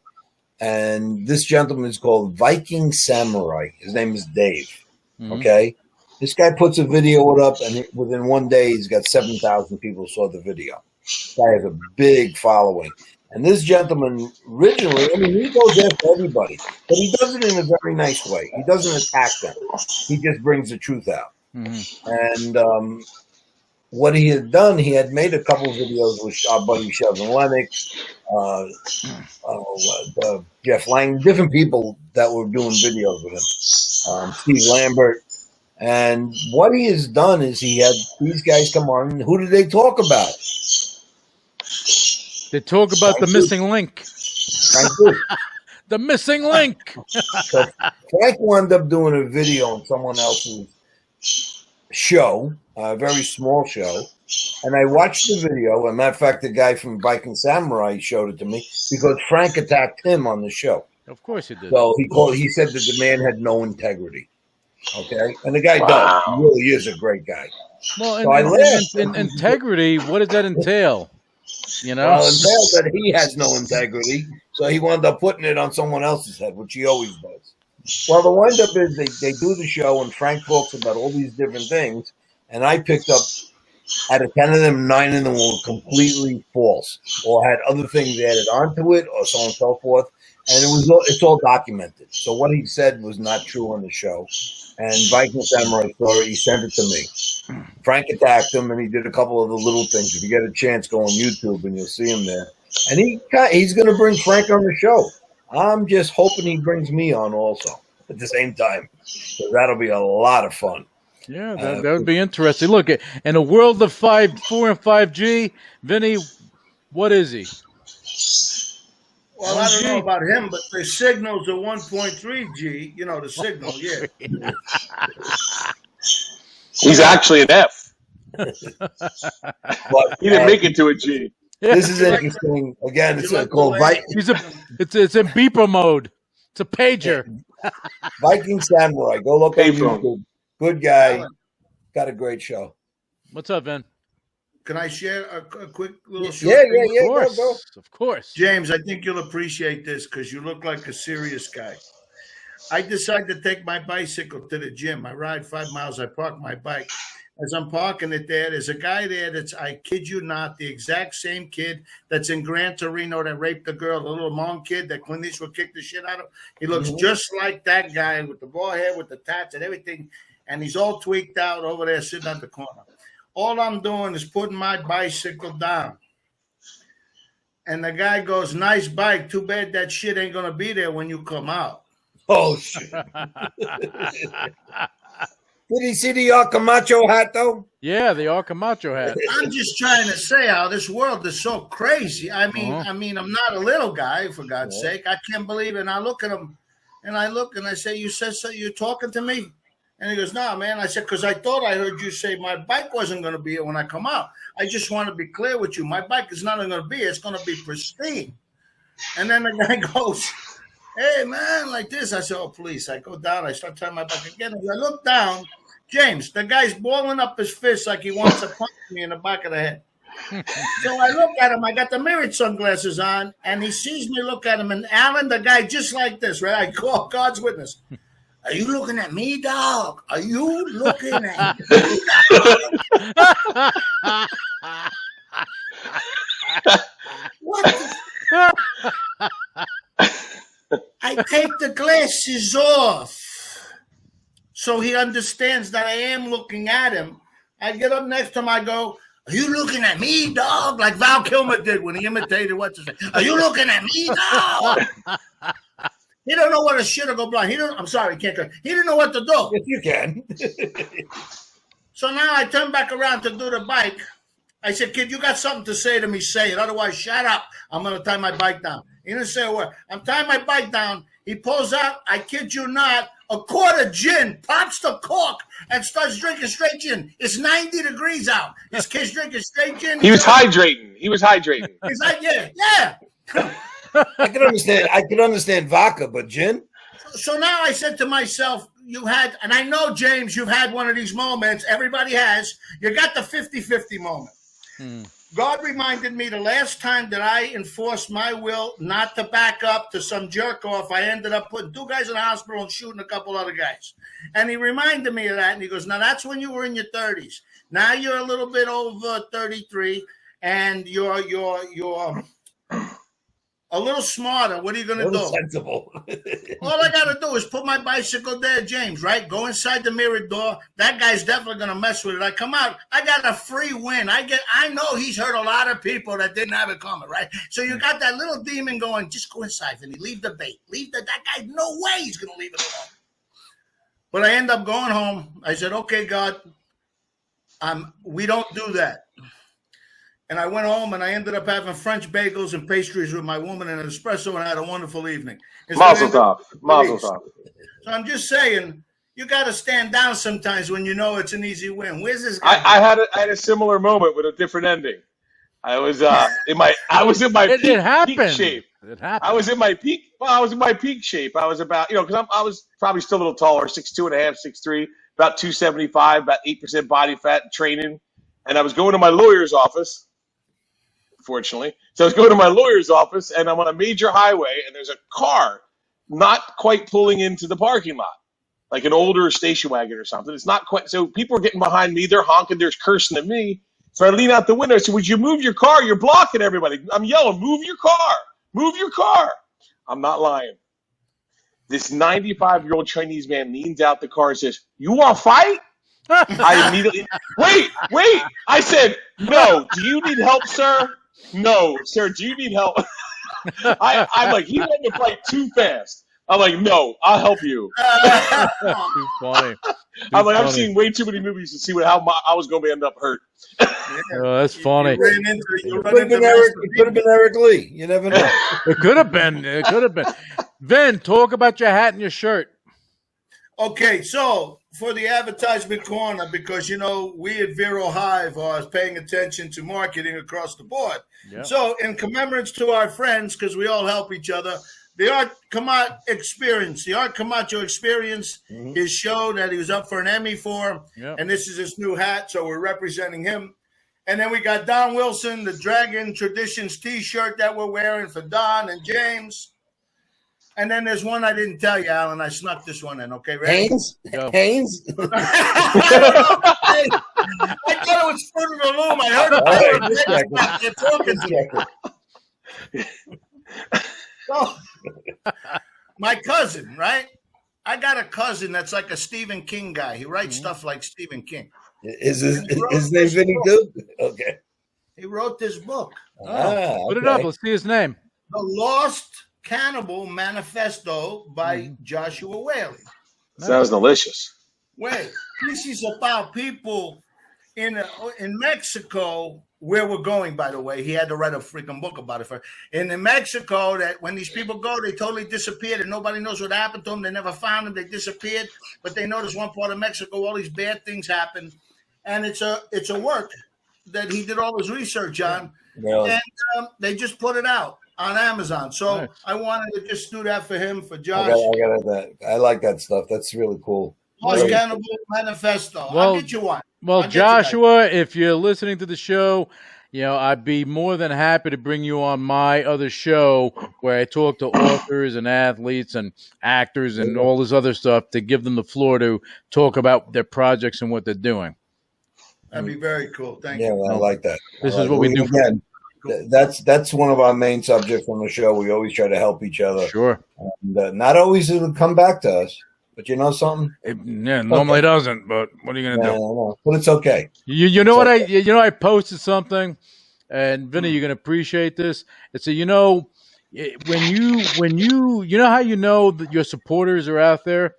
And this gentleman is called Viking Samurai. His name is Dave. Okay. This guy puts a video up, and within one day, he's got 7,000 people saw the video. This guy has a big following. And this gentleman originally, he goes after everybody, but he does it in a very nice way. He doesn't attack them. He just brings the truth out. And what he had done, he had made a couple of videos with our buddy Sheldon Lennox, Jeff Lang, different people that were doing videos with him, Steve Lambert. And what he has done is he had these guys come on. And who did they talk about? They talk about the missing link. The missing link. So Frank wound up doing a video on someone else's show, a very small show, and I watched the video. As a matter of fact, the guy from Viking Samurai showed it to me because Frank attacked him on the show. Of course he did. So he said that the man had no integrity. Okay, and the guy does. He really is a great guy. Well, so I laughed. Integrity, what does that entail? Well, it entails that he has no integrity, so he wound up putting it on someone else's head, which he always does. Well, the wind up is they do the show, and Frank talks about all these different things, and I picked up, out of 10 of them, 9 of them were completely false, or had other things added onto it, or so on and so forth, and it's all documented. So what he said was not true on the show, and Viking Samurai story, he sent it to me. Frank attacked him, and he did a couple of the little things. If you get a chance, go on YouTube, and you'll see him there. And he's going to bring Frank on the show. I'm just hoping he brings me on also at the same time. So that'll be a lot of fun. Yeah, that would be interesting. Look, in a world of 4 and 5G, Vinny, what is he? Well, I don't know about him, but the signals are 1.3G. The signal, yeah. He's actually an F. But, he didn't make it to a G. This is interesting. Again, it's called Viking. It's in beeper mode. It's a pager. Viking Samurai. Go look on YouTube. Good guy. Got a great show. What's up, Vin? Can I share a quick little short thing? Of course. Go. Of course. James, I think you'll appreciate this because you look like a serious guy. I decided to take my bicycle to the gym. I ride 5 miles. I park my bike. As I'm parking it there's a guy there that's, I kid you not, the exact same kid that's in Gran Torino that raped the girl, the little Hmong kid that Clint Eastwood kicked the shit out of. He looks just like that guy with the bald hair, with the tats and everything. And he's all tweaked out over there sitting at the corner. All I'm doing is putting my bicycle down. And the guy goes, nice bike. Too bad that shit ain't going to be there when you come out. Oh, shit. Did he see the Camacho hat, though? Yeah, the Camacho hat. I'm just trying to say how this world is so crazy. I mean, I'm not a little guy, for God's sake. I can't believe it. And I look at him, and I say, you said so? You're talking to me? And he goes, no, man. I said, because I thought I heard you say my bike wasn't going to be here when I come out. I just want to be clear with you. My bike is not going to be here. It's going to be pristine. And then the guy goes, hey, man, like this. I said, oh, please. I go down. I start turning my back again. As I look down, James, the guy's balling up his fist like he wants to punch me in the back of the head. So I look at him. I got the mirrored sunglasses on, and he sees me look at him. And Alan, the guy, just like this, right? I call God's witness. Are you looking at me, dog? Are you looking at me, dog? What the... I take the glasses off so he understands that I am looking at him. I get up next to him. I go, are you looking at me, dog? Like Val Kilmer did when he imitated what to say. Are you looking at me, dog? He don't know what to shit or go blind. I'm sorry, he can't go. He didn't know what to do. If you can. So now I turn back around to do the bike. I said, kid, you got something to say to me, say it. Otherwise, shut up. I'm going to tie my bike down. He didn't say a word. I'm tying my bike down. He pulls out, I kid you not, a quart of gin, pops the cork, and starts drinking straight gin. It's 90 degrees out. This kid's drinking straight gin. He was hydrating. He's like, yeah. I can understand vodka, but gin? So now I said to myself, and I know, James, you've had one of these moments. Everybody has. You got the 50-50 moment. God reminded me the last time that I enforced my will not to back up to some jerk off, I ended up putting 2 guys in the hospital and shooting a couple other guys. And he reminded me of that. And he goes, now that's when you were in your 30s. Now you're a little bit over 33 and you're a little smarter. What are you going to do? Sensible. All I got to do is put my bicycle there, James, right? Go inside the mirrored door. That guy's definitely going to mess with it. I come out. I got a free win. I know he's hurt a lot of people that didn't have it coming, right? So you got that little demon going, just go inside, Vinny. Leave the bait. That guy, no way he's going to leave it alone. But I end up going home. I said, okay, God, we don't do that. And I went home and I ended up having French bagels and pastries with my woman and an espresso, and I had a wonderful evening. Mazel tov. Mazel tov. So I'm just saying, you got to stand down sometimes when you know it's an easy win. Where's this guy? I had a similar moment with a different ending. I was in my peak shape. It happened. I was in my peak. Well, I was in my peak shape. I was about, because I was probably still a little taller, 6'2.5", 6'3", about 275, about 8% body fat, training, and I was going to my lawyer's office. Fortunately. So I was going to my lawyer's office and I'm on a major highway and there's a car not quite pulling into the parking lot, like an older station wagon or something. It's not quite. So people are getting behind me. They're honking. They're cursing at me. So I lean out the window. I said, would you move your car? You're blocking everybody. I'm yelling, move your car. Move your car. I'm not lying. This 95-year-old Chinese man leans out the car and says, you want to fight? I immediately, wait. I said, no. Do you need help, sir? No, sir, do you need help? I'm like, he wanted to fight too fast. I'm like, no, I'll help you. Too funny. I've seen way too many movies to see how I was going to end up hurt. Oh, that's funny. It could have been Eric Lee. You never know. It could have been. Vin, talk about your hat and your shirt. Okay, so for the advertisement corner, because, we at Vero Hive are paying attention to marketing across the board. Yep. So in commemorance to our friends, because we all help each other, the Art Camacho experience, his show that he was up for an Emmy for, and this is his new hat, so we're representing him. And then we got Don Wilson, the Dragon Traditions T-shirt that we're wearing for Don and James. And then there's one I didn't tell you, Alan. I snuck this one in. Okay, ready? Haynes? I thought it was Fruit of the Loom. I heard it. They're talking. So, my cousin, right? I got a cousin that's like a Stephen King guy. He writes stuff like Stephen King. Is his name Vinny Duke? Okay. He wrote this book. Put it up. Let's see his name. The Lost Cannibal Manifesto by Joshua Whaley. Sounds delicious. Wait, this is about people in Mexico, where we're going, by the way, he had to write a freaking book about it. In Mexico, that when these people go, they totally disappeared, and nobody knows what happened to them. They never found them. They disappeared. But they noticed one part of Mexico, all these bad things happened, and it's a work that he did all his research on, Really? and they just put it out on Amazon. So Nice. I wanted to just do that for him, for Josh. I like that stuff. That's really cool. Horse Cannibal Manifesto. Well- I'll get you one. Well, I'll get you guys. Joshua, if you're listening to the show, I'd be more than happy to bring you on my other show where I talk to authors and athletes and actors and all this other stuff to give them the floor to talk about their projects and what they're doing. That'd be very cool. Thank Yeah, you. I like that. This I is like what it. we do. Again, that's one of our main subjects on the show. We always try to help each other. Sure. And, not always it'll come back to us. But you know something? Normally doesn't, but what are you going to do? No. But it's okay. You know what I posted something, and Vinny, you're going to appreciate this. It's when you know how you know that your supporters are out there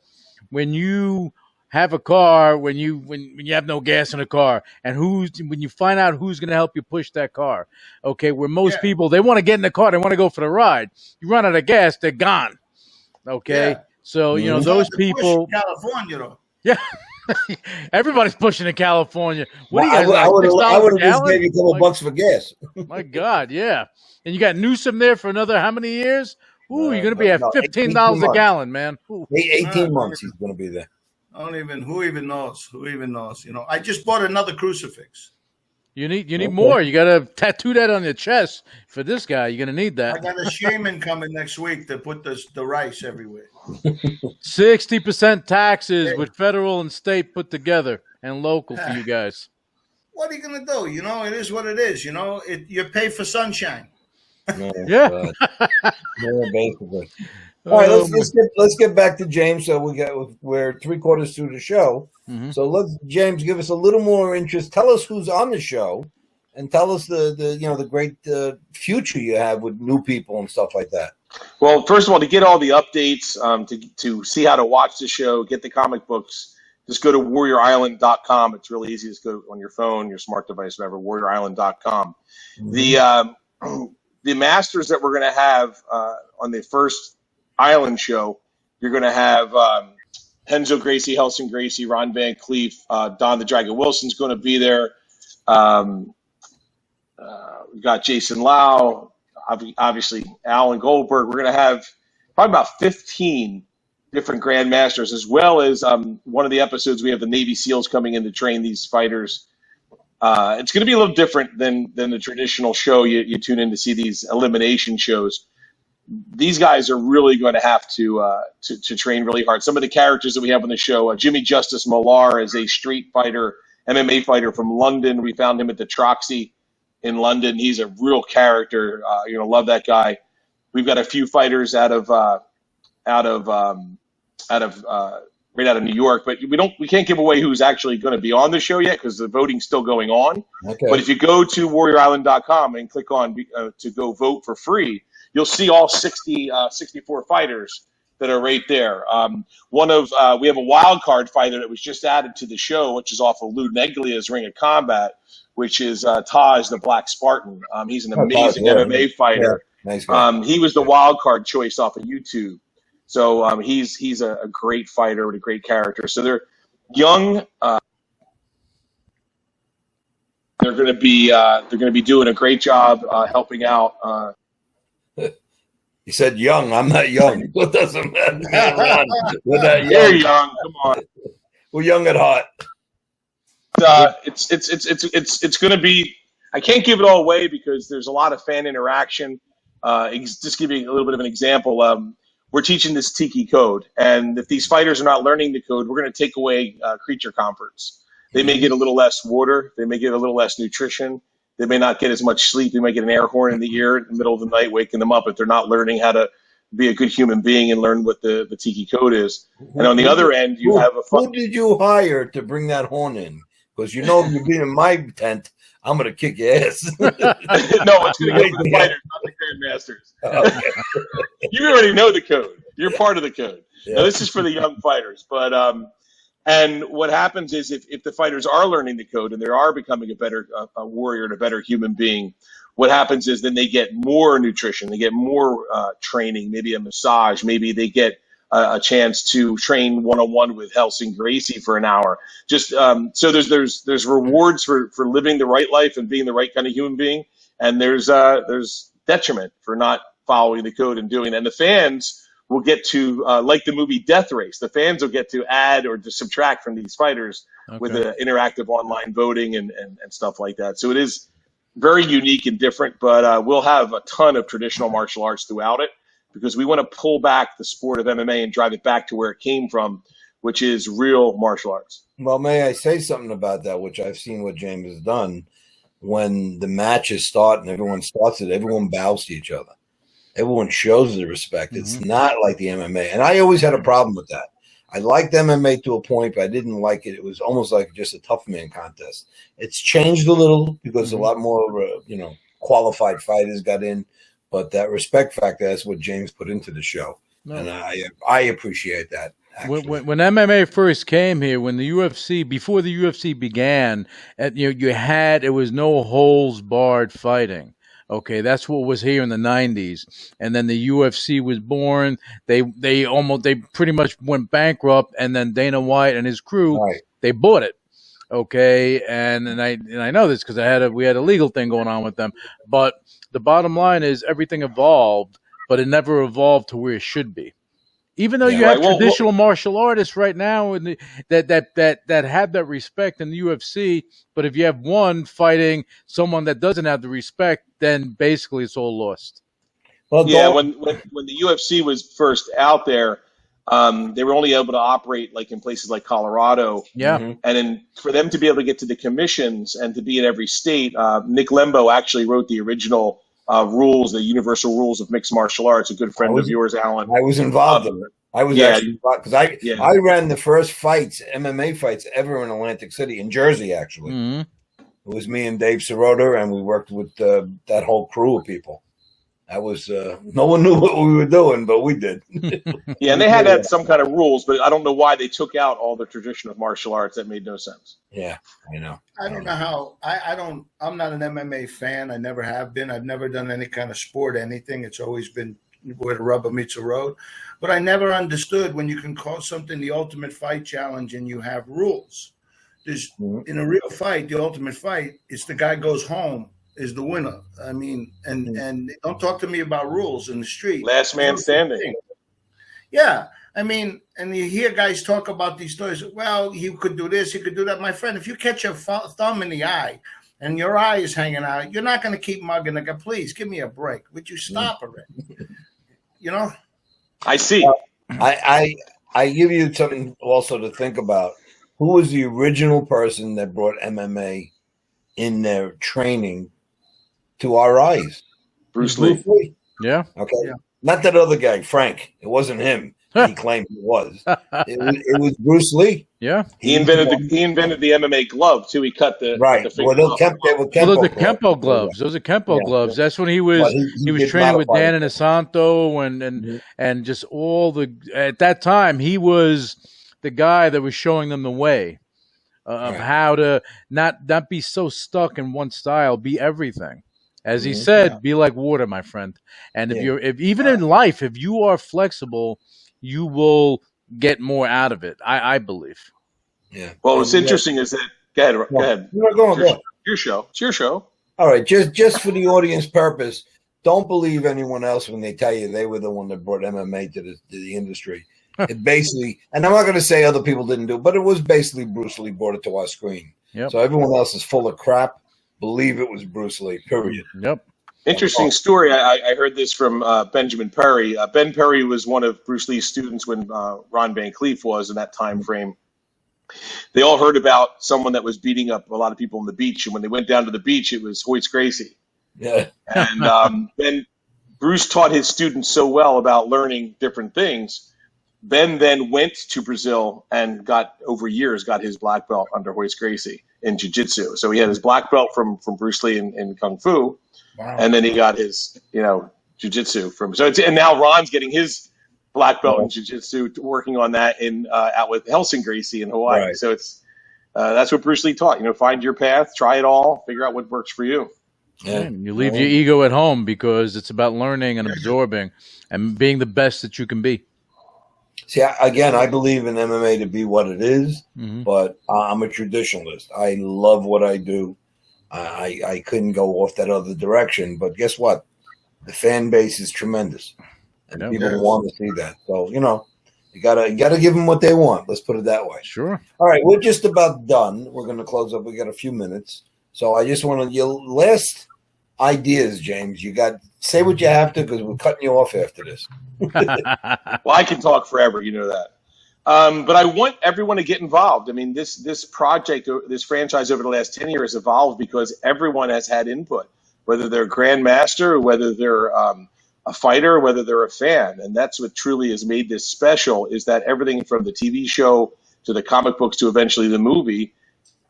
when you have a car, when you have no gas in a car, and when you find out who's going to help you push that car. Okay, where most people, they want to get in the car, they want to go for the ride. You run out of gas, they're gone. Okay. Yeah. So, It's those hard to push people. in California, though. Yeah. Everybody's pushing in California. What do you I guys would like, $6 a have just gallon? gave you a couple bucks for gas. My God, yeah. And you got Newsom there for another how many years? Ooh, you're going to be at $15 a gallon, man. Ooh. 18 months he's going to be there. Who even knows? I just bought another crucifix. You need more. You got to tattoo that on your chest for this guy. You're going to need I that. got a shaman coming next week to put the rice everywhere. 60% taxes with federal and state put together and local for you guys. What are you going to do? It is what it is. You pay for sunshine. Yeah. Basically. All right, let's get back to James. So we're 3/4 through the show. Mhm. So James, give us a little more interest. Tell us who's on the show, and tell us the great future you have with new people and stuff like that. Well, first of all, to get all the updates, to see how to watch the show, get the comic books, just go to warriorisland.com. It's really easy. Just go on your phone, your smart device, whatever, warriorisland.com. Mm-hmm. The masters that we're going to have on the first Island show, you're going to have Henzo Gracie, Helson Gracie, Ron Van Cleef, Don the Dragon Wilson's going to be there. We've got Jason Lau, obviously Alan Goldberg. We're going to have probably about 15 different grandmasters, as well as one of the episodes we have the Navy SEALs coming in to train these fighters. It's going to be a little different than the traditional show you tune in to see these elimination shows. These guys are really going to have to train really hard. Some of the characters that we have on the show, Jimmy Justice Millar is a street fighter, MMA fighter from London. We found him at the Troxy in London. He's a real character. You're going to love that guy. We've got a few fighters right out of New York, but we can't give away who's actually going to be on the show yet because the voting's still going on. Okay. But if you go to warriorisland.com and click on to go vote for free, you'll see all 64 fighters that are right there. We have a wild card fighter that was just added to the show, which is off of Lou Neglia's Ring of Combat, which is Taj the Black Spartan. He's an amazing MMA fighter. Yeah. Nice guy. He was the wild card choice off of YouTube. So he's a great fighter with a great character. So they're young. They're going to be doing a great job helping out. He said young. I'm not young. What doesn't matter? We're not young. They're young. Come on. We're young at heart. It's going to be. I can't give it all away because there's a lot of fan interaction. Just give you a little bit of an example. We're teaching this Tiki code, and if these fighters are not learning the code, we're going to take away creature comforts. They may get a little less water. They may get a little less nutrition. They may not get as much sleep. They might get an air horn in the ear in the middle of the night, waking them up if they're not learning how to be a good human being and learn what the Tiki code is. And on the other end, you have a Who did you hire to bring that horn in? Because if you're being in my tent, I'm going to kick your ass. No, it's going to go to the fighters, not the grandmasters. Okay. You already know the code. You're part of the code. Yeah. Now, this is for the young fighters, but And what happens is if the fighters are learning the code and they are becoming a better a warrior and a better human being, what happens is then they get more nutrition, they get more training, maybe a massage, maybe they get a chance to train one-on-one with Helsing Gracie for an hour. Just so there's rewards for living the right life and being the right kind of human being, and there's detriment for not following the code and doing that. And the fans will get to, like the movie Death Race, the fans will get to add or to subtract from these fighters with the interactive online voting and stuff like that. So it is very unique and different, but we'll have a ton of traditional martial arts throughout it because we want to pull back the sport of MMA and drive it back to where it came from, which is real martial arts. Well, may I say something about that, which I've seen what James has done. When the matches start and everyone starts it, everyone bows to each other. Everyone shows the respect. It's not like the MMA. And I always had a problem with that. I liked MMA to a point, but I didn't like it. It was almost like just a tough man contest. It's changed a little because a lot more, qualified fighters got in. But that respect factor, that's what James put into the show. No. And I appreciate that. When MMA first came here, when the UFC, before the UFC began, it was no holes barred fighting. Okay, that's what was here in the 90s. And then the UFC was born. They pretty much went bankrupt, and then Dana White and his crew, they bought it. Okay, and I know this because we had a legal thing going on with them. But the bottom line is everything evolved, but it never evolved to where it should be. Even though you have traditional martial artists right now that have that respect in the UFC, but if you have one fighting someone that doesn't have the respect, then basically it's all lost. Well, yeah, when the UFC was first out there, they were only able to operate like in places like Colorado. Yeah. And then for them to be able to get to the commissions and to be in every state, Nick Lembo actually wrote the original rules, the universal rules of mixed martial arts. A good friend of yours, Alan. I was involved in it. I was actually involved because I ran the first MMA fights ever in Atlantic City, in Jersey, actually. Mm-hmm. It was me and Dave Sirota, and we worked with that whole crew of people. That was no one knew what we were doing, but we did. Yeah, and they had some kind of rules, but I don't know why they took out all the tradition of martial arts. That made no sense. Yeah, I know. I don't know how. I'm not an MMA fan. I never have been. I've never done any kind of sport, anything. It's always been where the rubber meets the road. But I never understood when you can call something the Ultimate Fight Challenge and you have rules. There's in a real fight, the Ultimate Fight, it's the guy goes home is the winner. I mean, and don't talk to me about rules in the street. Last man standing. Yeah. I mean, and you hear guys talk about these stories. Well, he could do this, he could do that. My friend, if you catch your thumb in the eye and your eye is hanging out, you're not going to keep mugging the guy. Please give me a break. Would you stop already? You know? I see. I give you something also to think about. Who was the original person that brought MMA in their training to our eyes? Bruce Lee. Yeah. Okay. Yeah. Not that other guy, Frank. It wasn't him. He claimed it was. It was Bruce Lee. Yeah. He invented the MMA glove too. He cut the right. The well, those Kempo gloves. Those are Kempo gloves. That's when he was he was training with Dan Inosanto and just all the at that time he was the guy that was showing them the way of how to not be so stuck in one style, be everything. As he said, be like water, my friend. And if even in life, if you are flexible, you will get more out of it. I believe. Yeah. Well, what's interesting is that go ahead. Go on. Your show. It's your show. All right. Just for the audience purpose, don't believe anyone else when they tell you they were the one that brought MMA to the industry. It basically, and I'm not going to say other people didn't do it, but it was basically Bruce Lee brought it to our screen. Yep. So everyone else is full of crap. Believe it was Bruce Lee, period. Yep. Interesting story. I heard this from Benjamin Perry. Ben Perry was one of Bruce Lee's students when Ron Van Cleef was in that time frame. They all heard about someone that was beating up a lot of people on the beach, and when they went down to the beach, it was Hoyt Gracie. Yeah. And Ben Bruce taught his students so well about learning different things. Ben then went to Brazil and got his black belt under Hoyt Gracie in jiu-jitsu. So he had his black belt from Bruce Lee in Kung Fu. Wow. And then he got his, jiu-jitsu from. And now Ron's getting his black belt in jiu-jitsu, working on that in out with Helsing Gracie in Hawaii. Right. So it's that's what Bruce Lee taught. Find your path, try it all, figure out what works for you. Yeah. You leave your ego at home because it's about learning and absorbing and being the best that you can be. See, again, I believe in MMA to be what it is, but I'm a traditionalist. I love what I do. I couldn't go off that other direction, but guess what? The fan base is tremendous, and people want to see that. So you gotta give them what they want. Let's put it that way. Sure. All right, we're just about done. We're going to close up. We got a few minutes, so I just want your last ideas, James. You say what you have to because we're cutting you off after this. Well, I can talk forever, you know that. But I want everyone to get involved. I mean, this project, this franchise over the last 10 years evolved because everyone has had input, whether they're a grandmaster, whether they're a fighter, whether they're a fan. And that's what truly has made this special, is that everything from the TV show to the comic books to eventually the movie,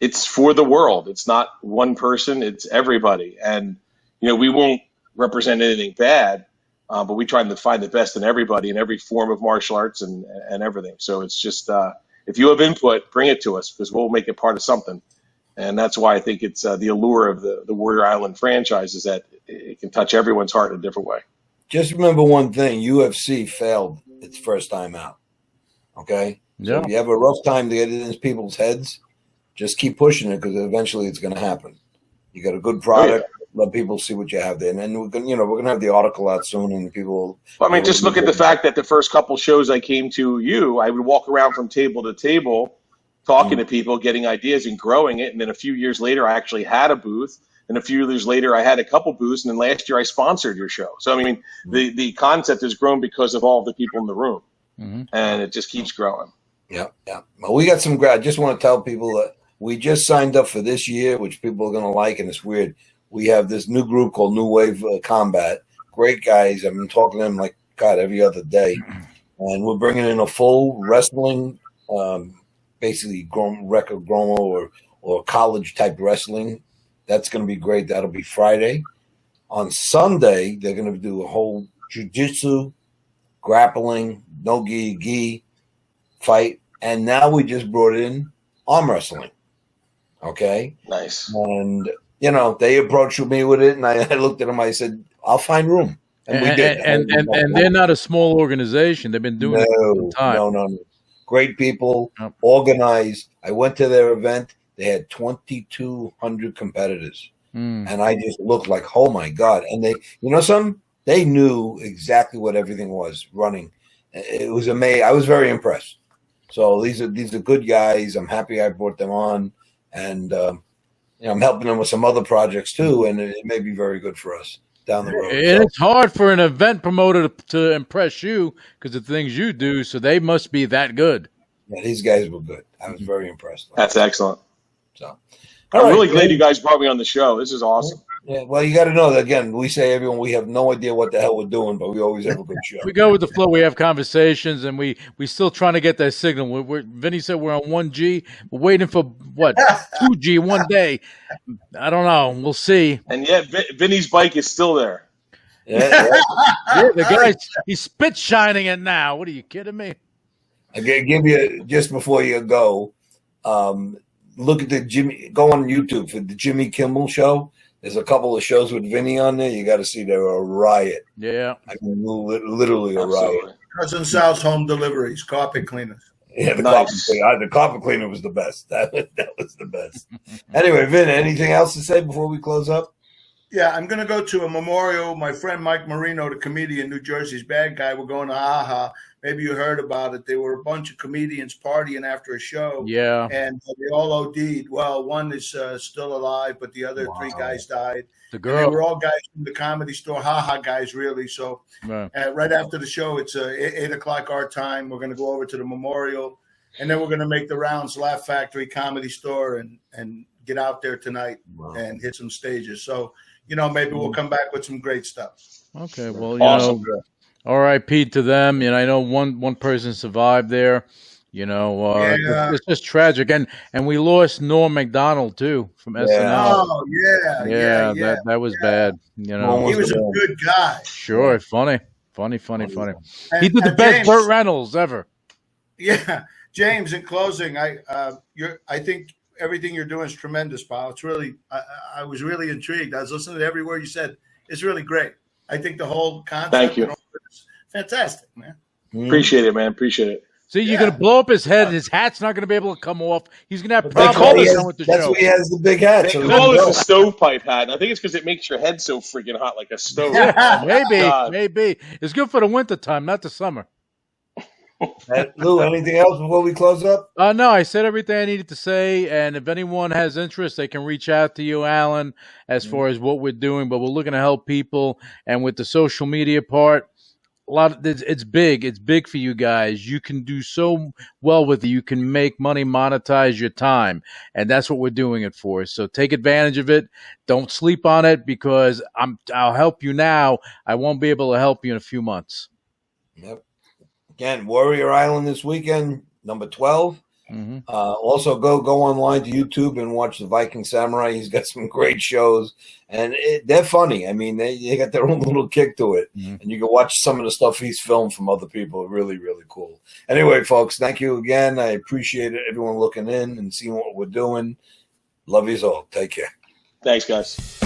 it's for the world. It's not one person, it's everybody. And, we won't represent anything bad, but we try to find the best in everybody in every form of martial arts and everything. So it's just, if you have input, bring it to us because we'll make it part of something. And that's why I think it's the allure of the Warrior Island franchise is that it can touch everyone's heart in a different way. Just remember one thing: UFC failed its first time out. Okay, so if you have a rough time to get it in people's heads, just keep pushing it because eventually it's going to happen. You got a good product. Let people see what you have there, and then we're gonna have the article out soon, and people. Well, I mean, just look at the fact that the first couple shows I came to I would walk around from table to table, talking to people, getting ideas, and growing it. And then a few years later, I actually had a booth, and a few years later, I had a couple booths, and then last year I sponsored your show. So I mean, the concept has grown because of all the people in the room, and it just keeps growing. Yeah. Well, we got some. I just want to tell people that we just signed up for this year, which people are gonna like, and it's weird. We have this new group called New Wave Combat. Great guys. I've been talking to them like God every other day. And we're bringing in a full wrestling, basically Greco-Roman or college type wrestling. That's going to be great. That'll be Friday. On Sunday, they're going to do a whole jiu-jitsu, grappling, no gi fight. And now we just brought in arm wrestling. Okay? Nice. And they approached me with it, and I looked at them. I said, "I'll find room," and we did. And they're not a small organization. They've been doing it for some time. No. Great people, organized. I went to their event. They had 2,200 competitors, and I just looked like, oh my God! And they, they knew exactly what everything was running. It was amazing. I was very impressed. So these are good guys. I'm happy I brought them on, and. I'm helping them with some other projects too, and it may be very good for us down the road. And it's hard for an event promoter to impress you because of the things you do, so they must be that good. Yeah, these guys were good. I was very impressed. That's excellent. So, I'm really glad you guys brought me on the show. This is awesome. Yeah, well, you got to know that, again, we say everyone, we have no idea what the hell we're doing, but we always have a good show. We go with the flow. We have conversations, and we still trying to get that signal. Vinny said we're on 1G. We're waiting for, 2G one day. I don't know. We'll see. And yet, Vinny's bike is still there. Yeah, the guy, he's spit shining it now. What are you kidding me? I give you, just before you go, look at go on YouTube for the Jimmy Kimmel show. There's a couple of shows with Vinny on there. You got to see they're a riot. Yeah. I mean, literally a riot. Cousin Sal's Home Deliveries, carpet cleaners. Yeah, the carpet cleaner was the best. That was the best. Anyway, Vin, anything else to say before we close up? Yeah, I'm going to go to a memorial. My friend Mike Marino, the comedian, New Jersey's bad guy, we're going to AHA. Maybe you heard about it. There were a bunch of comedians partying after a show. Yeah. And they all OD'd. Well, one is still alive, but the other three guys died. The girl. And they were all guys from the Comedy Store, guys, really. So right after the show, it's 8 o'clock our time. We're going to go over to the memorial, and then we're going to make the rounds, Laugh Factory, Comedy Store, and get out there tonight and hit some stages. So, maybe we'll come back with some great stuff. Okay, well, awesome. R.I.P. to them. I know one person survived there. It's just tragic, and we lost Norm Macdonald too from SNL. Oh yeah. That was bad. He was a good guy. Sure, funny. Funny. And, He did the best James, Burt Reynolds ever. Yeah, James. In closing, I think everything you're doing is tremendous, pal. It's really, I was really intrigued. I was listening to every word you said. It's really great. I think the whole concept Thank you. is fantastic, man. Appreciate it, man. Appreciate it. See, you're going to blow up his head. His hat's not going to be able to come off. He's going to have They call problems this- with the That's show. why he has the big hat. They so he call can this a go. stovepipe hat, and I think it's because it makes your head so freaking hot like a stove. God. Maybe. It's good for the winter time, not the summer. Lou, anything else before we close up? No, I said everything I needed to say, and if anyone has interest, they can reach out to you, Alan, as far as what we're doing. But we're looking to help people, and with the social media part, it's big. It's big for you guys. You can do so well with it. You can make money, monetize your time, and that's what we're doing it for. So take advantage of it. Don't sleep on it, because I'll help you now. I won't be able to help you in a few months. Yep. Again, Warrior Island this weekend, number 12. Mm-hmm. Also, go online to YouTube and watch the Viking Samurai. He's got some great shows, and they're funny. I mean, they got their own little kick to it, and you can watch some of the stuff he's filmed from other people. Really, really cool. Anyway, folks, thank you again. I appreciate everyone looking in and seeing what we're doing. Love yous all. Take care. Thanks, guys.